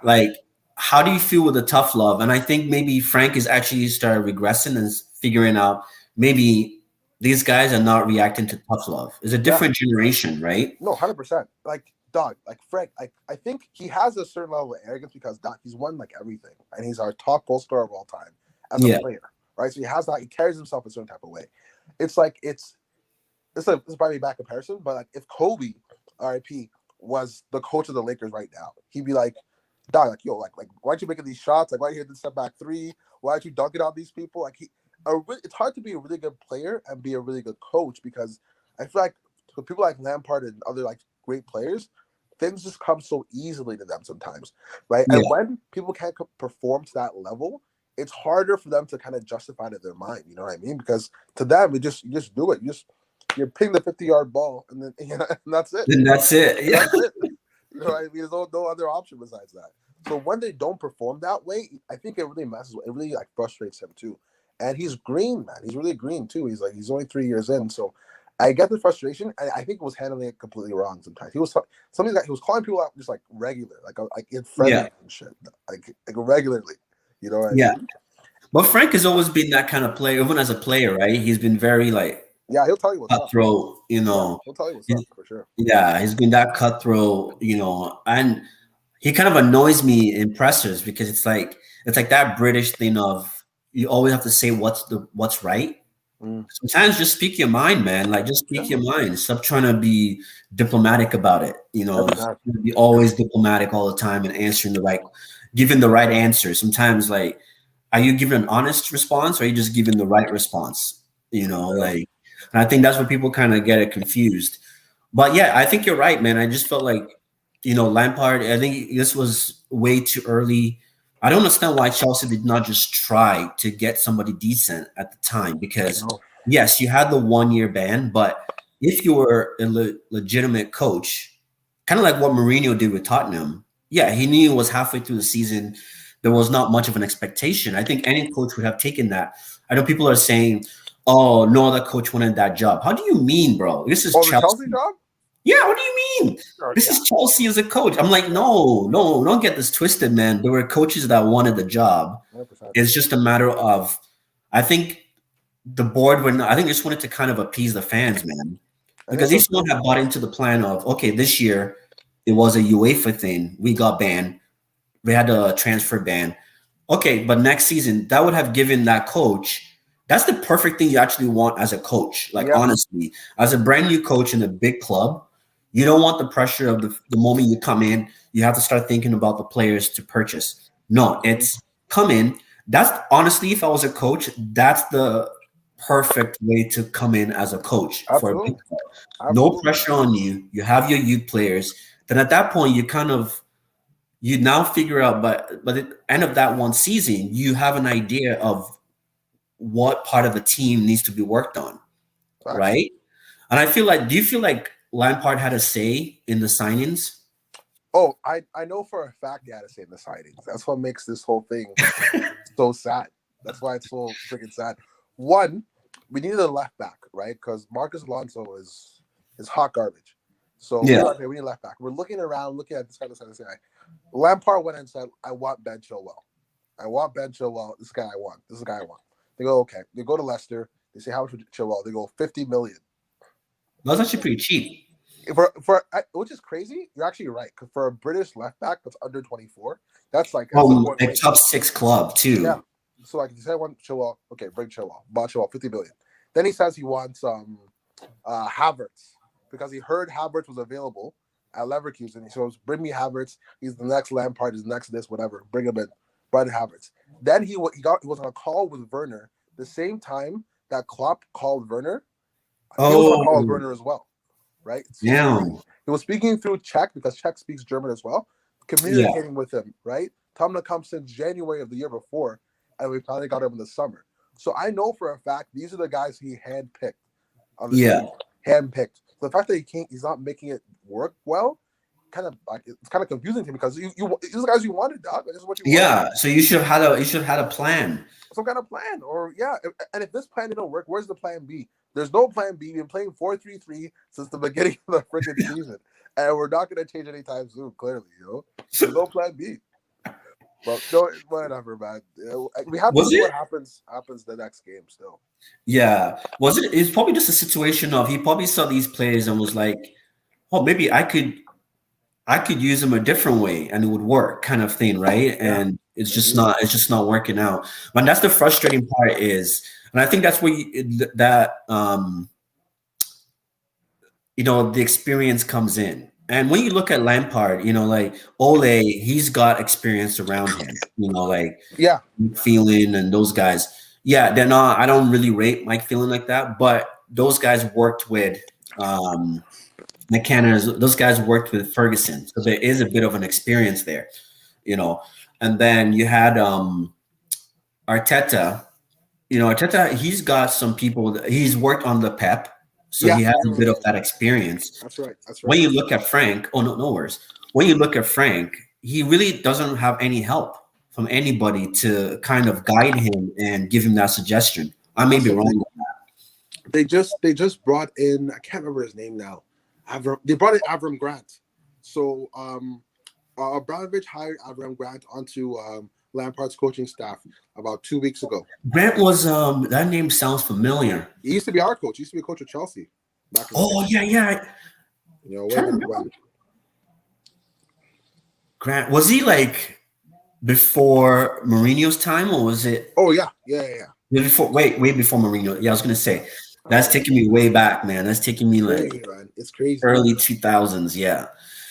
like, how do you feel with the tough love? And I think maybe Frank is actually started regressing and figuring out maybe these guys are not reacting to tough love. It's a Yeah. different generation, right? No, 100%. Like, dog, like Frank, I think he has a certain level of arrogance because dog, he's won like everything, and he's our top goal scorer of all time as a Yeah. player, right? So he has that. He carries himself a certain type of way. It's like this is probably a bad comparison, but like if Kobe, R.I.P., was the coach of the Lakers right now, he'd be like, dog, like yo, like why aren't you making these shots? Like why are you hitting the step back three? Why aren't you dunking on these people? Like it's hard to be a really good player and be a really good coach because I feel like for people like Lampard and other like great players, things just come so easily to them sometimes, right? Yeah. And when people can't perform to that level, it's harder for them to kind of justify it in their mind. You know what I mean? Because to them, you just do it. You're ping the 50-yard ball, and then and that's it. And that's it. Yeah. That's it. You know what I mean? There's no other option besides that. So when they don't perform that way, I think it really messes. It really like frustrates him too. And he's green, man. He's really green too. He's only 3 years in, so I get the frustration. And I think he was handling it completely wrong. Sometimes he was something that he was calling people out just like regular, like in friendly Yeah. and shit, like regularly. You know what I Yeah. mean? But Frank has always been that kind of player, even as a player, right? He's been very like Yeah, he'll tell you what's up. cutthroat, Yeah, he'll tell you what's up for sure. Yeah, he's been that cutthroat, and he kind of annoys me in pressers because it's like that British thing of you always have to say what's right. Mm. Sometimes just speak your mind, man. Like just speak Yeah. your mind. Stop trying to be diplomatic about it. Exactly. Be always diplomatic all the time and giving the right answer. Sometimes like, are you giving an honest response or are you just giving the right response? Like, and I think that's where people kind of get it confused. But yeah, I think you're right, man. I just felt like, Lampard, I think this was way too early. I don't understand why Chelsea did not just try to get somebody decent at the time because, yes, you had the 1-year ban, but if you were a legitimate coach, kind of like what Mourinho did with Tottenham, yeah, he knew it was halfway through the season. there was not much of an expectation. I think any coach would have taken that. I know people are saying, "Oh, no other coach wanted that job." How do you mean, bro? This is Oh, the Chelsea. Chelsea job? Yeah, what do you mean? Oh, This yeah. is Chelsea as a coach. I'm like, no, don't get this twisted, man. There were coaches that wanted the job. 100%. It's just a matter of, I think the board I think they just wanted to kind of appease the fans, man, because they still have bought into the plan of, okay, this year it was a UEFA thing. We got banned. We had a transfer ban. Okay, but next season that would have given that coach. That's the perfect thing you actually want as a coach. Like honestly, as a brand new coach in a big club, you don't want the pressure of the moment you come in. You have to start thinking about the players to purchase. No, it's come in. That's honestly, if I was a coach, that's the perfect way to come in as a coach for a big club. No pressure on you. You have your youth players. Then at that point, you now figure out, but at the end of that one season, you have an idea of what part of the team needs to be worked on, right? And I feel like, do you feel like Lampard had a say in the signings? Oh, I know for a fact he had a say in the signings. That's what makes this whole thing so sad. That's why it's so freaking sad. One, we needed a left back, right? Because Marcus Alonso is hot garbage. So we need a left back. We're looking around, looking at this guy. Lampard went and said, "I want Ben Chilwell. I want Ben Chilwell. This guy I want. This is the guy I want." They go, okay. They go to Leicester. They say, "How much would Chilwell?" They go, 50 million. That's actually pretty cheap. Which is crazy. You're actually right. Because for a British left back that's under 24, that's like a top 6 club too. Yeah. So like, he said, "I want Chilwell." Okay, bring Chilwell. Bought Chilwell, 50 million. Then he says he wants Havertz because he heard Havertz was available at Leverkusen. He says, "Bring me Havertz. He's the next Lampard. He's the next this, whatever. Bring him in." Brian Havertz. Then he was on a call with Werner the same time that Klopp called Werner. He was on a call with Werner as well, right? So yeah. He was speaking through Czech because Czech speaks German as well, communicating with him, right? Tom to come since January of the year before, and we finally got him in the summer. So I know for a fact these are the guys he handpicked on the team. Handpicked. So the fact that he's not making it work well, it's kind of confusing to me because these are the guys you wanted, dog. This is what you wanted. Yeah, so you should have had a plan. Some kind of plan, or and if this plan didn't work, where's the plan B? There's no plan B. We've been playing 4-3-3 since the beginning of the freaking season, and we're not going to change anytime soon. Clearly, there's no plan B. But no, whatever, man. We have to see what happens the next game still. Yeah, it's probably just a situation of he probably saw these players and was like, "Oh, maybe I could use them a different way and it would work," kind of thing, right? And it's just not working out. And that's the frustrating part is, and I think that's where the experience comes in. And when you look at Lampard, like Ole, he's got experience around him, like Phelan and those guys. Yeah, they're not. I don't really rate Mike Phelan like that, but those guys worked with McKenna. Those guys worked with Ferguson, so there is a bit of an experience there, And then you had Arteta. Arteta, he's got some people. He's worked on the Pep. So he has a bit of that experience. That's right. When you look at Frank, no worries. When you look at Frank, he really doesn't have any help from anybody to kind of guide him and give him that suggestion. I may be wrong with that. They just brought in, I can't remember his name now. They brought in Avram Grant. So Abramovich hired Avram Grant onto Lampard's coaching staff about 2 weeks ago. Grant was that name sounds familiar. He used to be our coach. He used to be a coach of Chelsea. Yeah. Grant, was he like before Mourinho's time, or was it? Oh yeah. Way before Mourinho. Yeah, I was gonna say that's taking me way back, man. That's taking me it's crazy. Early 2000s. Yeah.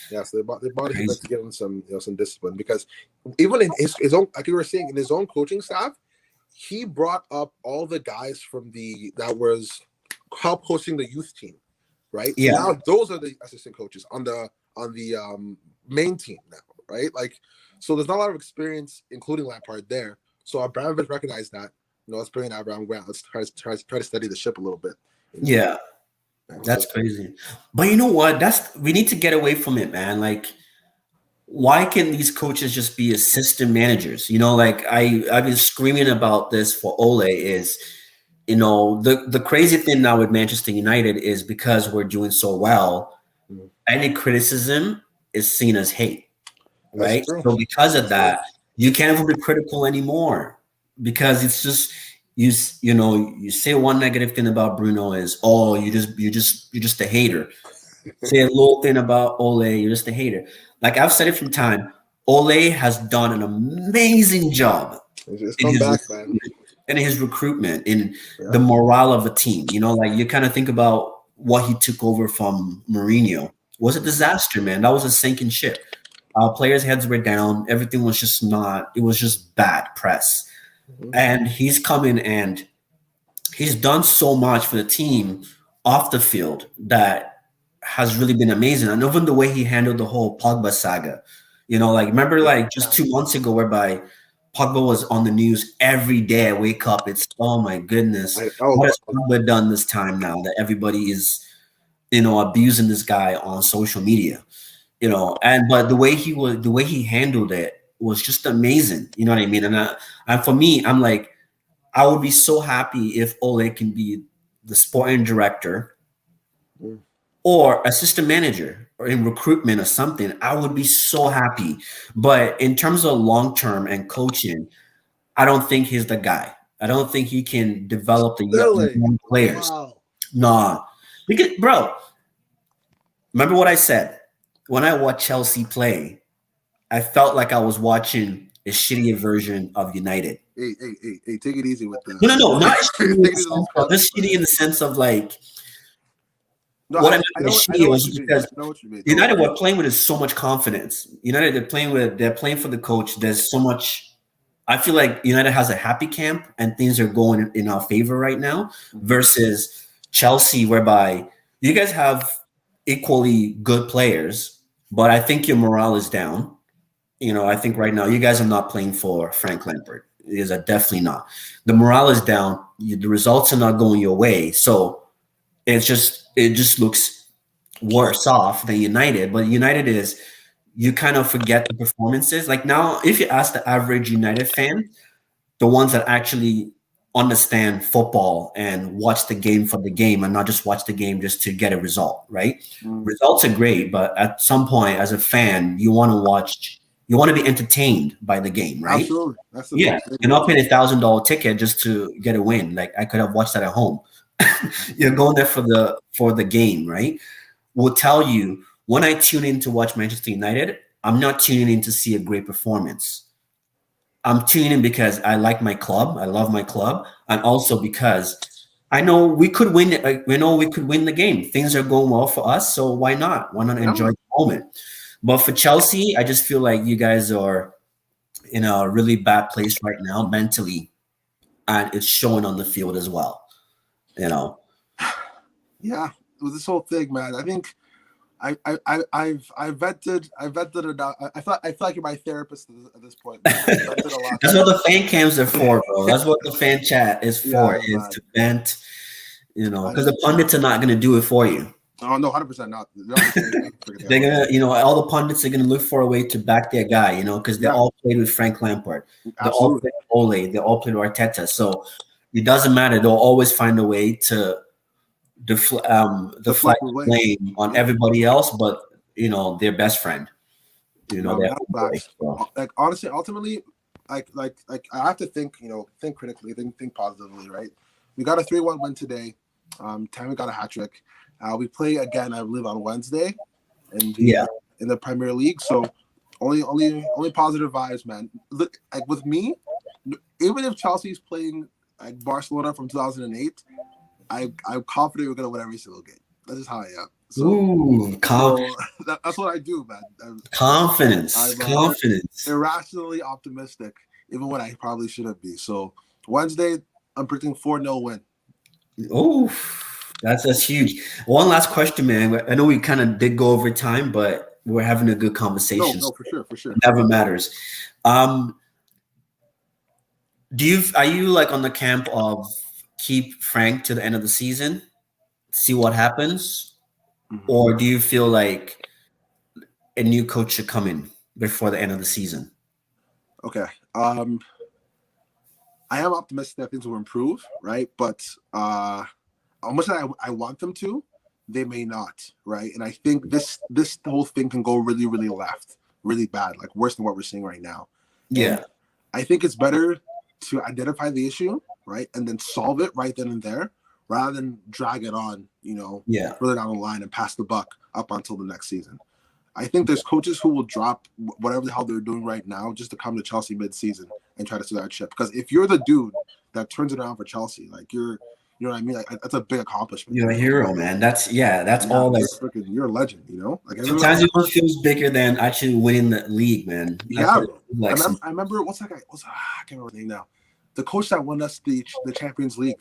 Yeah, so they brought him to give him some discipline, because even in his own, like you were saying, in his own coaching staff, he brought up all the guys from that was help coaching the youth team, right? Yeah. Now those are the assistant coaches on the main team now, right? Like, so there's not a lot of experience, including Lampard there. So Abramovich recognized that. Let's bring in Abraham Grant. Let's try to steady the ship a little bit. Yeah. That's crazy. But you know what? We need to get away from it, man. Like, why can these coaches just be assistant managers? Like I've been screaming about this for Ole is, the crazy thing now with Manchester United is because we're doing so well, any criticism is seen as hate, That's right? true. So because of That's true. that, you can't even be critical anymore because it's just you say one negative thing about Bruno is, oh, you're just a hater. Say a little thing about Ole, you're just a hater. Like I've said it from time, Ole has done an amazing job It's in come his back, man. recruitment, in Yeah. the morale of a team. Like you kind of think about what he took over from Mourinho. It was a disaster, man. That was a sinking ship. Players' heads were down. Everything was just not. It was just bad press. Mhm. And he's come in and he's done so much for the team off the field that has really been amazing. And even the way he handled the whole Pogba saga, like remember like just 2 months ago, whereby Pogba was on the news every day. I wake up, it's oh my goodness, what has Pogba done this time now that everybody is, abusing this guy on social media, but the way he handled it was just amazing. You know what I mean? And for me, I'm like, I would be so happy if Ole can be the sporting director Mm. or assistant manager or in recruitment or something. I would be so happy. But in terms of long term and coaching, I don't think he's the guy. I don't think he can develop the Really? young players. Wow. Nah, because bro, remember what I said when I watched Chelsea play. I felt like I was watching a shittier version of United. Hey, take it easy with the. No, not Take shitty it easy with those just shitty comments, in the sense of like no, what I I meant by know shitty what was you mean. because I know what you mean. United were playing with so much confidence. United they're playing for the coach. There's so much. I feel like United has a happy camp and things are going in our favor right now versus Chelsea, whereby you guys have equally good players, but I think your morale is down. I think right now you guys are not playing for Frank Lampard. You guys are definitely not. The morale is down. The results are not going your way. So it just looks worse off than United. But United is, you kind of forget the performances. Like now, if you ask the average United fan, the ones that actually understand football and watch the game for the game and not just watch the game just to get a result, right? Results are great, but at some point as a fan, you want to watch, you want to be entertained by the game, right? Absolutely. That's the Yeah. You're not paying $1,000 ticket just to get a win. Like I could have watched that at home. You're going there for the game, right? Will tell you when I tune in to watch Manchester United, I'm not tuning in to see a great performance. I'm tuning in because I like my club. I love my club, and also because I know we could win. We know we could win the game. Things are going well for us, so why not? Why not enjoy the moment? But for Chelsea, I just feel like you guys are in a really bad place right now mentally, and it's showing on the field as well. Yeah, with this whole thing, man. I think I vented it out. I feel like you're my therapist at this point. Man. I vented a lot. That's what the fan cams are for, bro. That's what the fan chat is for, Yeah, is to vent, I because the pundits are not going to do it for you. Oh no, 100% not. They're going to, all the pundits are going to look for a way to back their guy, because they all played with Frank Lampard. They all played with Ole. They all played with Arteta. So it doesn't matter. They'll always find a way to deflect blame on everybody else, but their best friend. Like honestly, ultimately, like I have to think critically, think positively, right? We got a 3-1 win today. Tammy got a hat trick. We play again, I believe, on Wednesday in the Premier League. So only positive vibes, man. Look, like with me, even if Chelsea's playing like Barcelona from 2008, I'm confident we're gonna win every single game. That's just how I am. So, that's what I do, man. Confidence. Irrationally optimistic, even when I probably shouldn't be. So Wednesday, I'm predicting 4-0 win. Oh, that's huge. One last question, man. I know we kind of did go over time, but we're having a good conversation. No, for sure. It never matters. Are you like on the camp of keep Frank to the end of the season, see what happens? Or do you feel like a new coach should come in? before the end of the season? Okay. I am optimistic that things will improve, right? But how much I want them to, they may not, right? And I think this whole thing can go really, really left, really bad, like worse than what we're seeing right now. Yeah. And I think it's better to identify the issue, right, and then solve it right then and there, rather than drag it on, further down the line and pass the buck up until the next season. I think there's coaches who will drop whatever the hell they're doing right now just to come to Chelsea mid-season and try to steer that ship. Because if you're the dude that turns it around for Chelsea, like you know what I mean? Like that's a big accomplishment. You're a hero, man. That's all. You're a legend, Like sometimes it feels bigger than actually winning the league, man. I remember what's that guy? I can't remember the name now. The coach that won us the Champions League,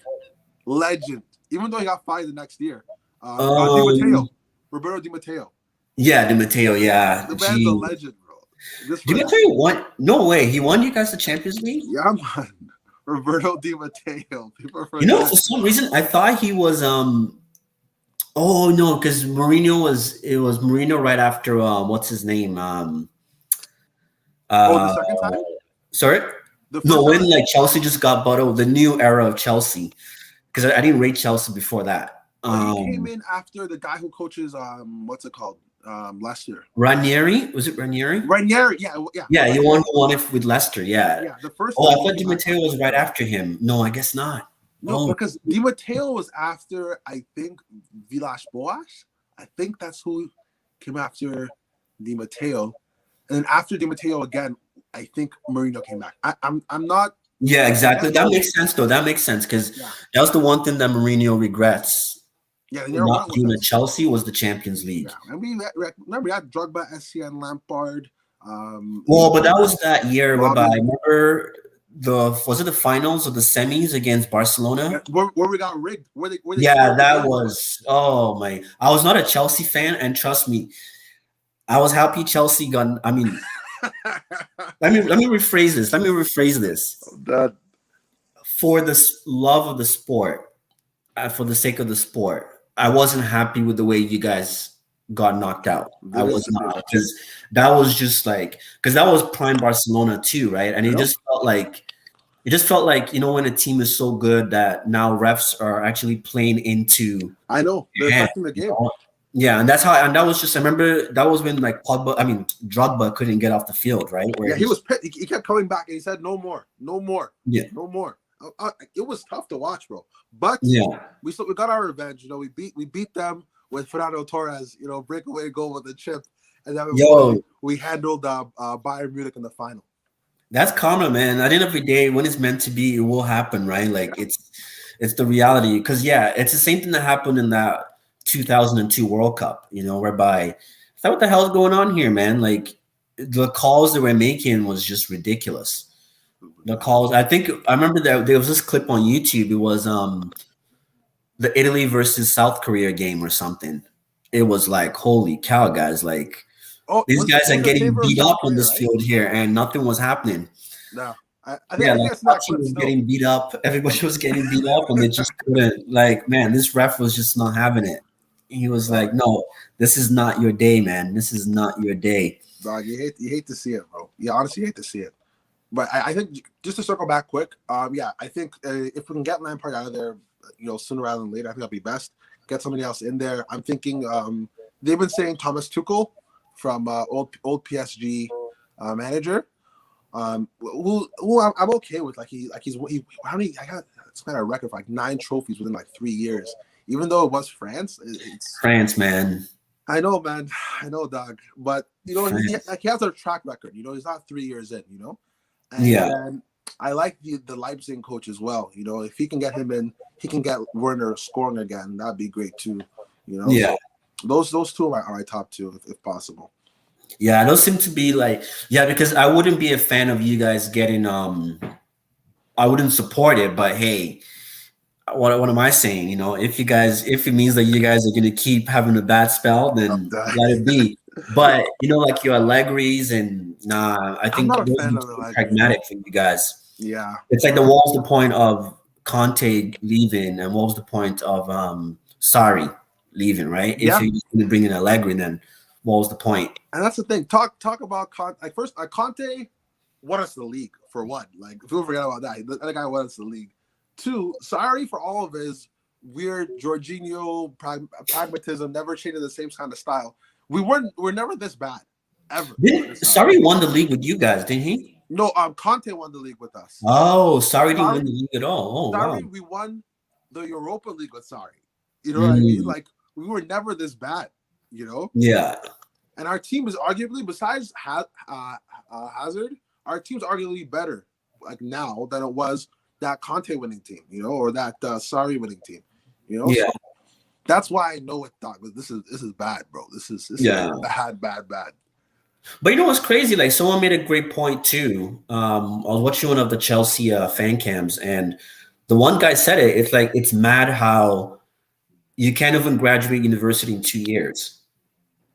legend. Even though he got fired the next year, Roberto Di Matteo. Yeah, Di Matteo. Yeah, the man's a legend, bro. Di Matteo won. No way, he won you guys the Champions League. Yeah, man. Roberto Di Matteo. For some reason I thought he was. Oh no, because Mourinho was Mourinho right after what's his name? The second time. Sorry. When like Chelsea just got bought, the new era of Chelsea, because I didn't rate Chelsea before that. He came in after the guy who coaches what's it called? Leicester. Ranieri? Was it Ranieri? Ranieri, yeah. Yeah, he won it with Leicester, yeah. Yeah, the first. I thought Di Matteo was right after him. No, I guess not. No, because Di Matteo was after, I think, Villas-Boas. I think that's who came after Di Matteo. And then after Di Matteo again, I think Mourinho came back. I'm not. Yeah, exactly. That makes sense, though. That makes sense because that was the one thing that Mourinho regrets. Yeah, not being at Chelsea was the Champions League. Yeah. And remember we had Drogba, SCN, Lampard. But that was that year whereby I remember was it the finals or the semis against Barcelona? Where we got rigged. That was I was not a Chelsea fan, and trust me, I was happy Chelsea got. I mean, let me rephrase this. For the love of the sport, for the sake of the sport, I wasn't happy with the way you guys got knocked out. I was not, because that was just because that was prime Barcelona too, right? And it just felt like when a team is so good that now refs are actually playing into. I know they're affecting the game. Yeah, and that's how. And that was just. I remember that was when Drogba couldn't get off the field, right? He was pissed. He kept coming back and he said, "No more, no more, no more." It was tough to watch, bro. But we got our revenge. We beat them with Fernando Torres. Breakaway goal with the chip, and then we handled Bayern Munich in the final. That's karma, man. At the end of the day, when it's meant to be, it will happen, right? It's the reality. Because it's the same thing that happened in that 2002 World Cup. Whereby I thought, what the hell is going on here, man? Like the calls they were making was just ridiculous. The calls. I remember that there was this clip on YouTube. It was the Italy versus South Korea game or something. It was like, holy cow, guys! Like these guys are getting beat up on this field here, and nothing was happening. No, I think was getting beat up. Everybody was getting beat up, and they just couldn't. Man, this ref was just not having it. He was like, "No, this is not your day, man. This is not your day." Dog, you hate to see it, bro. You honestly hate to see it. But I think just to circle back quick, I think if we can get Lampard out of there, sooner rather than later, I think that'll be best. Get somebody else in there. I'm thinking they've been saying Thomas Tuchel from old PSG manager, who I'm okay with. How many? I got it's kind of a record for 9 trophies within 3 years. Even though it was France, it's France, man. I know, man. I know, dog. But he has a track record. He's not 3 years in. And I like the Leipzig coach as well. If he can get him in, he can get Werner scoring again. That'd be great too. Yeah. So those two are my top two, if possible. Yeah, those seem to be because I wouldn't be a fan of you guys getting. I wouldn't support it, but hey, what am I saying? If it means that you guys are gonna keep having a bad spell, then let it be. But your Allegri's and I think those are pragmatic for you guys. Yeah, it's like what was the point of Conte leaving, and what was the point of Sarri leaving, right? If you're just going to bring in Allegri, then what was the point? And that's the thing. Talk about like first, Conte won us the league for one. Like people forget about that. The other guy won us the league. Two, sorry for all of his weird Jorginho pragmatism, never changing the same kind of style. We're never this bad ever. Sorry won the league with you guys, didn't he? No, Conte won the league with us. Oh, Sorry didn't win the league at all. Oh, Sorry, wow. we won the Europa League with Sorry. You know what I mean? Like we were never this bad. You know? Yeah. And our team is arguably, besides Hazard, our team's arguably better like now than it was that Conte winning team, you know, or that Sarri winning team, you know. Yeah. So that's why I know it. Dog, this is bad, bro. This is bad. But you know what's crazy? Like someone made a great point too. I was watching one of the Chelsea fan cams, and the one guy said it. It's like it's mad how you can't even graduate university in 2 years.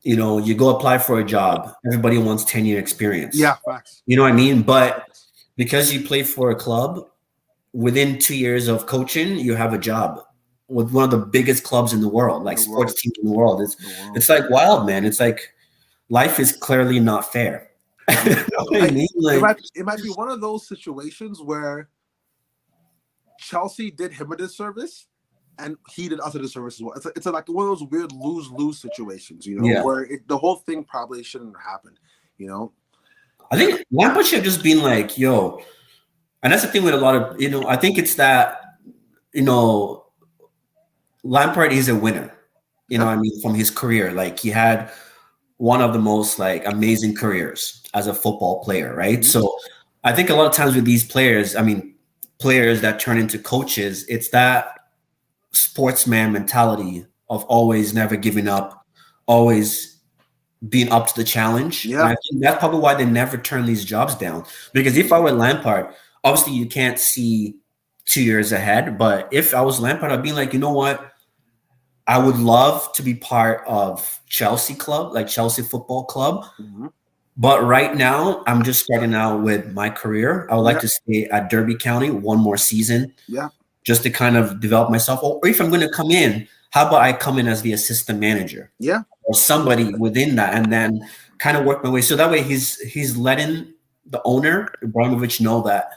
You know, you go apply for a job. Everybody wants 10-year experience. Yeah, facts. You know what I mean? But because you play for a club, within 2 years of coaching, you have a job with one of the biggest clubs in the world, like sports teams in the world. It's like wild, man. It's like life is clearly not fair. You know what I mean? Like, it might be one of those situations where Chelsea did him a disservice and he did us a disservice as well. It's like one of those weird lose-lose situations, you know, where the whole thing probably shouldn't have happened, you know? I think Lampard should have just been like, yo, and that's the thing with a lot of, you know, I think it's that, you know, Lampard is a winner, you know what I mean, from his career. Like he had one of the most like amazing careers as a football player, right? So I think a lot of times with these players, I mean, players that turn into coaches, it's that sportsman mentality of always never giving up, always being up to the challenge. Yeah. And I think that's probably why they never turn these jobs down. Because if I were Lampard, obviously you can't see 2 years ahead, but if I was Lampard, I'd be like, you know what? I would love to be part of Chelsea club, like Chelsea Football Club. But right now, I'm just starting out with my career. I would like to stay at Derby County one more season. Yeah. Just to kind of develop myself. Or if I'm going to come in, how about I come in as the assistant manager? Yeah. Or somebody within that, and then kind of work my way. So that way he's letting the owner, Ibrahimovic, know that,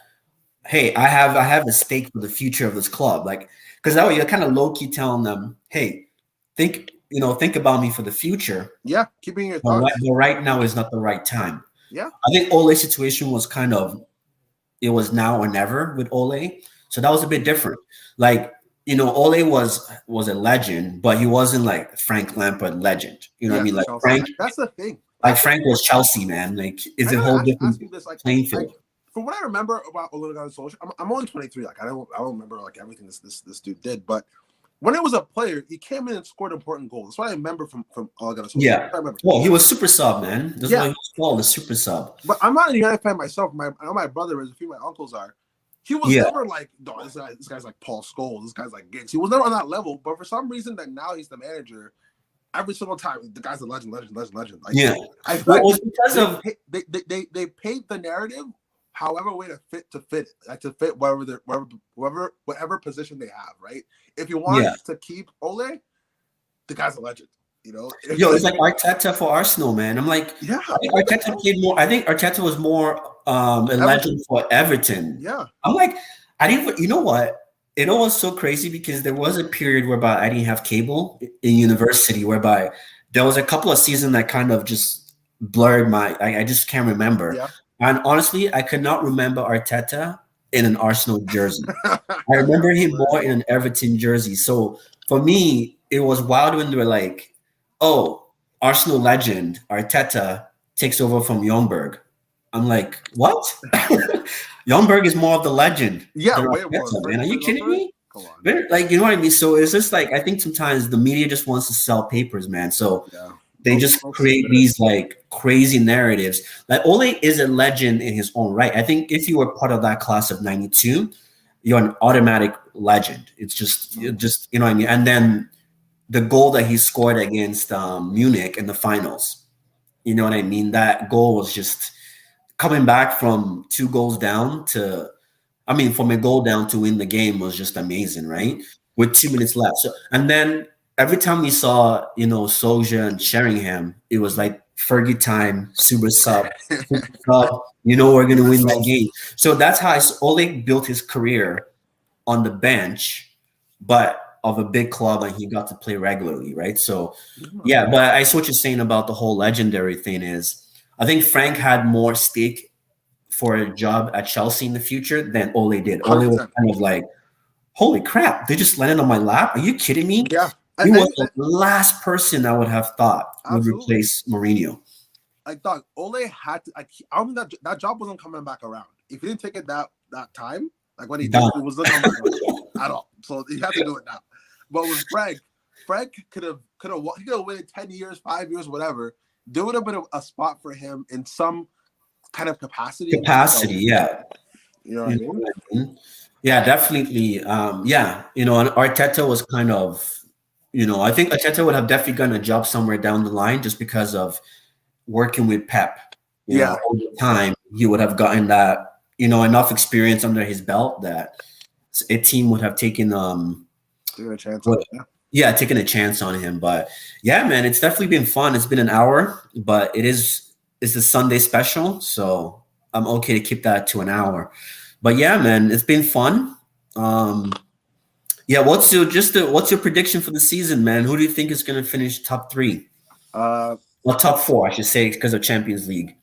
hey, I have a stake for the future of this club. Like, because that way you're kind of low-key telling them, hey, think about me for the future. Yeah, keeping your thoughts. But right now is not the right time. Yeah. I think Ole's situation was kind of, it was now or never with Ole. So that was a bit different. Like, you know, Ole was a legend, but he wasn't like Frank Lampard legend. You know what I mean? Like Chelsea. Frank. That's the thing. Like Frank was Chelsea, man. Like it's a whole different playing field. From what I remember about Ole Gunnar Solskjaer, I'm only 23. Like I don't remember like everything this dude did, but when he was a player, he came in and scored important goals. That's what I remember from Ole Gunnar Solskjaer. Yeah. Well, he was super sub, man. That's why he was called a super sub. But I'm not a United fan myself. I know my brother is. A few of my uncles are. He was never like, no, this guy's like Paul Scholes. This guy's like Giggs. He was never on that level. But for some reason, that now he's the manager. Every single time, the guy's a legend. Like, I feel like because of they paint the narrative however way to fit it, like to fit whatever position they have, right? If you want to keep Ole, the guy's a legend. You know, it's like Arteta for Arsenal, man. I'm like, I think Arteta played more. I think Arteta was more a legend for Everton. Yeah, I'm like, I didn't. You know what? It was so crazy because there was a period whereby I didn't have cable in university, whereby there was a couple of seasons that kind of just blurred my. I just can't remember. Yeah. And honestly, I could not remember Arteta in an Arsenal jersey. I remember him more in an Everton jersey. So for me, it was wild when they were like, oh, Arsenal legend Arteta takes over from Ljungberg. I'm like, what? Ljungberg is more of the legend. Yeah, Arteta, man. Are you kidding me? Come on. Like, you know what I mean? So it's just like, I think sometimes the media just wants to sell papers, man. So they just create these like crazy narratives. Like Ole is a legend in his own right. I think if you were part of that class of 92, you're an automatic legend. It's just you know what I mean? And then the goal that he scored against Munich in the finals, you know what I mean? That goal was just coming back from 2 goals down from a goal down to win the game was just amazing, right? With 2 minutes left. So, and then every time we saw, Solskjaer and Sheringham, it was like Fergie time, super sub, super sub. We're gonna win that game. So that's how Ole built his career on the bench, but of a big club, and he got to play regularly, right? So, yeah. But I see what you're saying about the whole legendary thing. Is I think Frank had more stake for a job at Chelsea in the future than Ole did. Ole was 100%. kind of like, holy crap, they just landed on my lap. Are you kidding me? Yeah. He was the last person I would have thought would replace Mourinho. I thought Ole had to. I don't think that job wasn't coming back around. If he didn't take it that time, like when he did, it was not coming back around at all. So he had to do it now. But with Frank could have waited 10 years, 5 years, whatever. There would have been a spot for him in some kind of capacity. Yeah. You know what I mean? Yeah, definitely. And Arteta was kind of, I think Arteta would have definitely gotten a job somewhere down the line just because of working with Pep. Over time, he would have gotten that, enough experience under his belt that a team would have taken a chance on him. taking a chance on him. But yeah, man, it's definitely been fun. It's been an hour, but it's a Sunday special, so I'm okay to keep that to an hour. But yeah, man, it's been fun. What's your prediction for the season, man? Who do you think is going to finish top 3? Well, top 4, I should say, because of Champions League.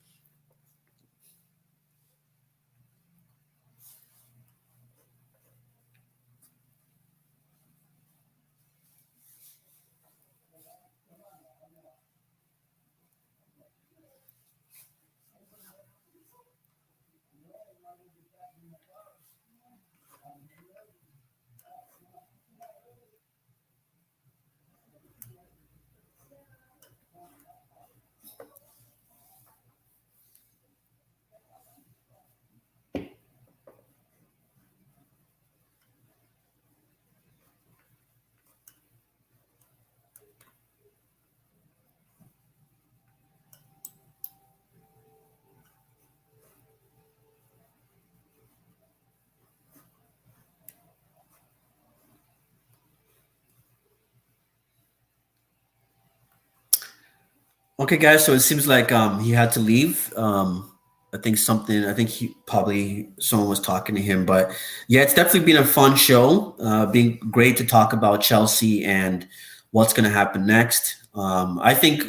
Okay, guys. So it seems like he had to leave. I think someone was talking to him, but yeah, it's definitely been a fun show. Been great to talk about Chelsea and what's going to happen next. I think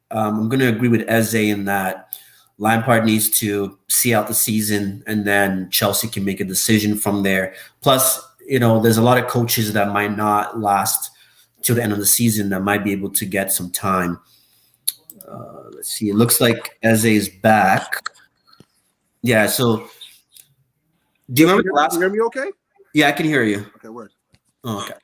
I'm going to agree with Eze in that Lampard needs to see out the season, and then Chelsea can make a decision from there. Plus, there's a lot of coaches that might not last till the end of the season that might be able to get some time. Let's see. It looks like Eze is back. Yeah. So, do you remember last? Can you hear me? Okay. Yeah, I can hear you. Okay. Word. Oh, okay.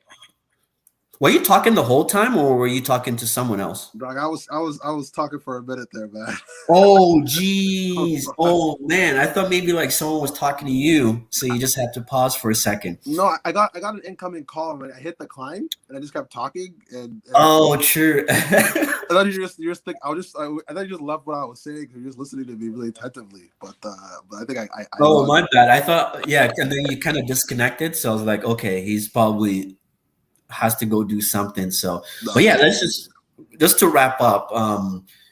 Were you talking the whole time, or were you talking to someone else? Dog, I was talking for a minute there, man. Oh, geez. Oh, man. I thought maybe like someone was talking to you, so you just had to pause for a second. No, I got an incoming call, and I hit decline, and I just kept talking. And oh, true. I thought you just think I thought you just loved what I was saying. You're just listening to me really attentively, but I think I oh, my bad. I thought and then you kind of disconnected, so I was like, okay, he's probably has to go do something. So, but yeah, let's just to wrap up.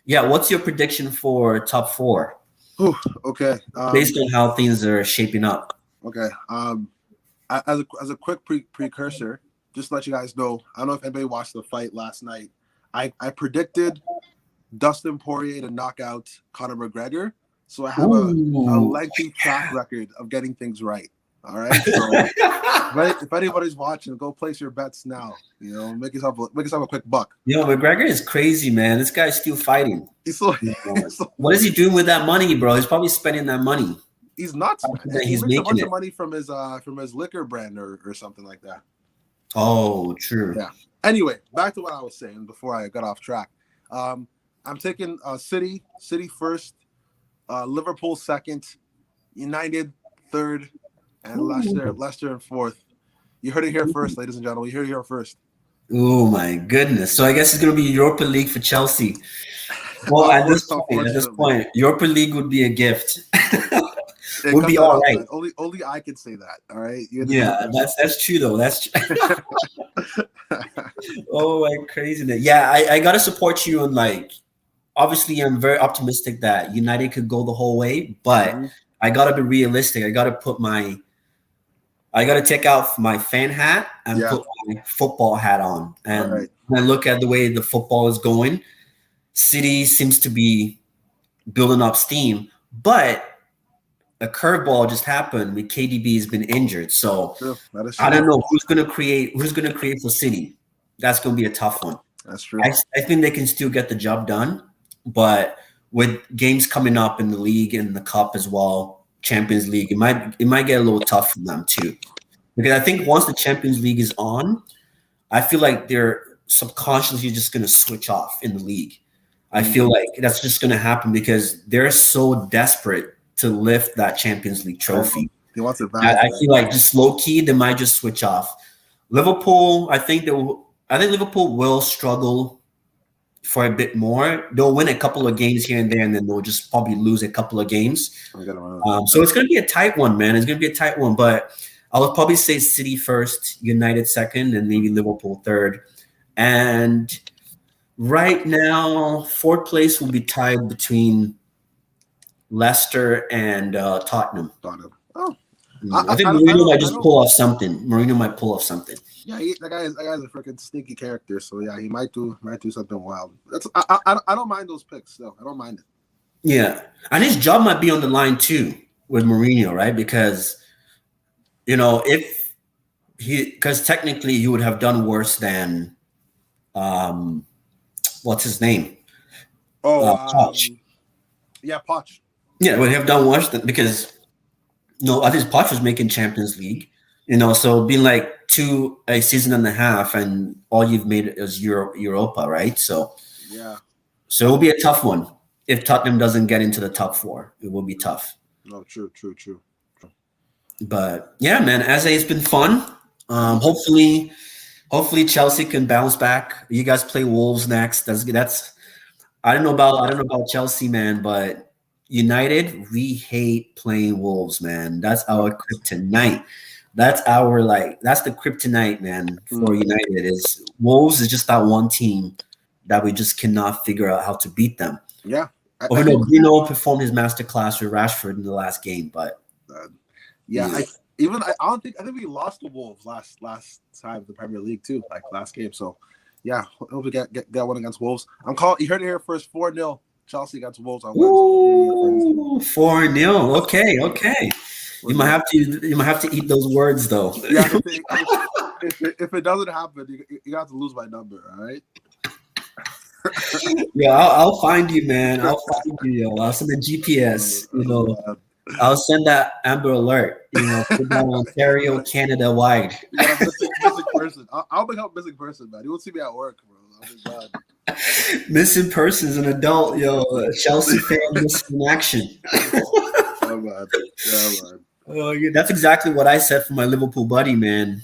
What's your prediction for top 4? Ooh, okay. Based on how things are shaping up. Okay. As a quick precursor, just to let you guys know, I don't know if anybody watched the fight last night. I predicted Dustin Poirier to knock out Conor McGregor, so I have a lengthy track record of getting things right. All right. So if anybody's watching, go place your bets now. Make yourself a quick buck. McGregor is crazy, man. This guy's still fighting. What is he doing with that money, bro? He's probably spending that money. He's nuts. He's making a bunch of money from his liquor brand or something like that. Oh, true. Yeah. Anyway, back to what I was saying before I got off track. I'm taking City first, Liverpool second, United third, and Leicester in fourth. You heard it here first, ladies and gentlemen. You heard it here first. Oh my goodness! So I guess it's going to be Europa League for Chelsea. Well, at this point, Europa League would be a gift. Would be all right. Only I can say that. All right. Yeah, that's true though. That's true. Oh my craziness. Yeah, I gotta support you on like obviously I'm very optimistic that United could go the whole way, but Mm-hmm. I gotta be realistic. I gotta take out my fan hat and Yeah. put my football hat on. All And right. when I look at the way the football is going, City seems to be building up steam, but a curveball just happened with KDB has been injured. So True. That is I true. don't know who's gonna create for City. That's gonna be a tough one. That's true. I think they can still get the job done, but with games coming up in the league and the cup as well, Champions League, it might get a little tough for them too. Because I think once the Champions League is on, I feel like they're subconsciously just going to switch off in the league. I feel like that's just going to happen because they're so desperate to lift that Champions League trophy. He wants it back. I feel like just low key, they might just switch off. Liverpool, I think Liverpool will struggle for a bit more. They'll win a couple of games here and there, and then they'll just probably lose a couple of games. So it's going to be a tight one, man. It's going to be a tight one, but I would probably say City first, United second, and maybe Liverpool third. And right now, fourth place will be tied between Leicester and Tottenham. Oh, I think Mourinho might just pull off something. Mourinho might pull off something. Yeah, that guy's a freaking sneaky character. So yeah, he might do something wild. I don't mind those picks though. I don't mind it. Yeah, and his job might be on the line too with Mourinho, right? Because because technically he would have done worse than what's his name? Poch. Yeah, Poch. Yeah, would have done worse because I think Poch was making Champions League. So being like a season and a half, and all you've made is Europa, right? So yeah, so it will be a tough one if Tottenham doesn't get into the top four. It will be tough. No, true. But yeah, man, as it's been fun. Hopefully Chelsea can bounce back. You guys play Wolves next. That's I don't know about Chelsea, man, but United, we hate playing Wolves, man. That's our kryptonite. That's the kryptonite, man, for United. Is Wolves is just that one team that we just cannot figure out how to beat them. Yeah. Bruno performed his masterclass with Rashford in the last game, but I think we lost the Wolves last time in the Premier League too, like last game. So yeah, hope we get one against Wolves. You heard it here first. 4-0 Chelsea against Wolves on Wednesday. 4-0. Okay. You might have to eat those words though. Yeah, if it doesn't happen, you have to lose my number. All right. Yeah, I'll find you, man. I'll find you. I'll send the GPS. I'll send that Amber Alert. Put that Ontario, Canada wide. Missing person. I'll become missing person, man. You won't see me at work, bro. Missing person is an adult, Chelsea fan missing in action. Oh man. Yeah, man. That's exactly what I said for my Liverpool buddy, man.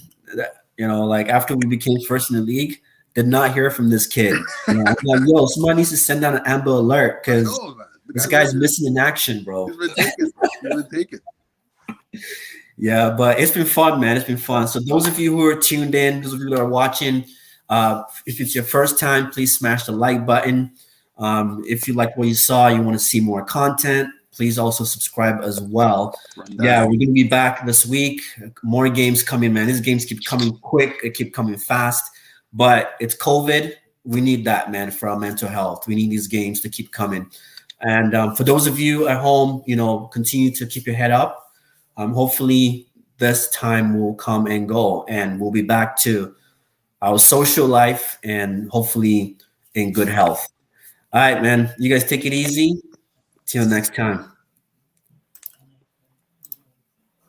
After we became first in the league, did not hear from this kid. I'm like, somebody needs to send out an Amber Alert because this guy's missing in action, bro. He's been taken. Yeah, but it's been fun, man. It's been fun. So those of you who are tuned in, those of you that are watching, if it's your first time, please smash the like button. If you like what you saw, you want to see more content, please also subscribe as well. Yeah, we're going to be back this week. More games coming, man. These games keep coming quick. They keep coming fast. But it's COVID. We need that, man, for our mental health. We need these games to keep coming. And for those of you at home, continue to keep your head up. Hopefully this time will come and go, and we'll be back to our social life and hopefully in good health. All right, man. You guys take it easy. Till next time.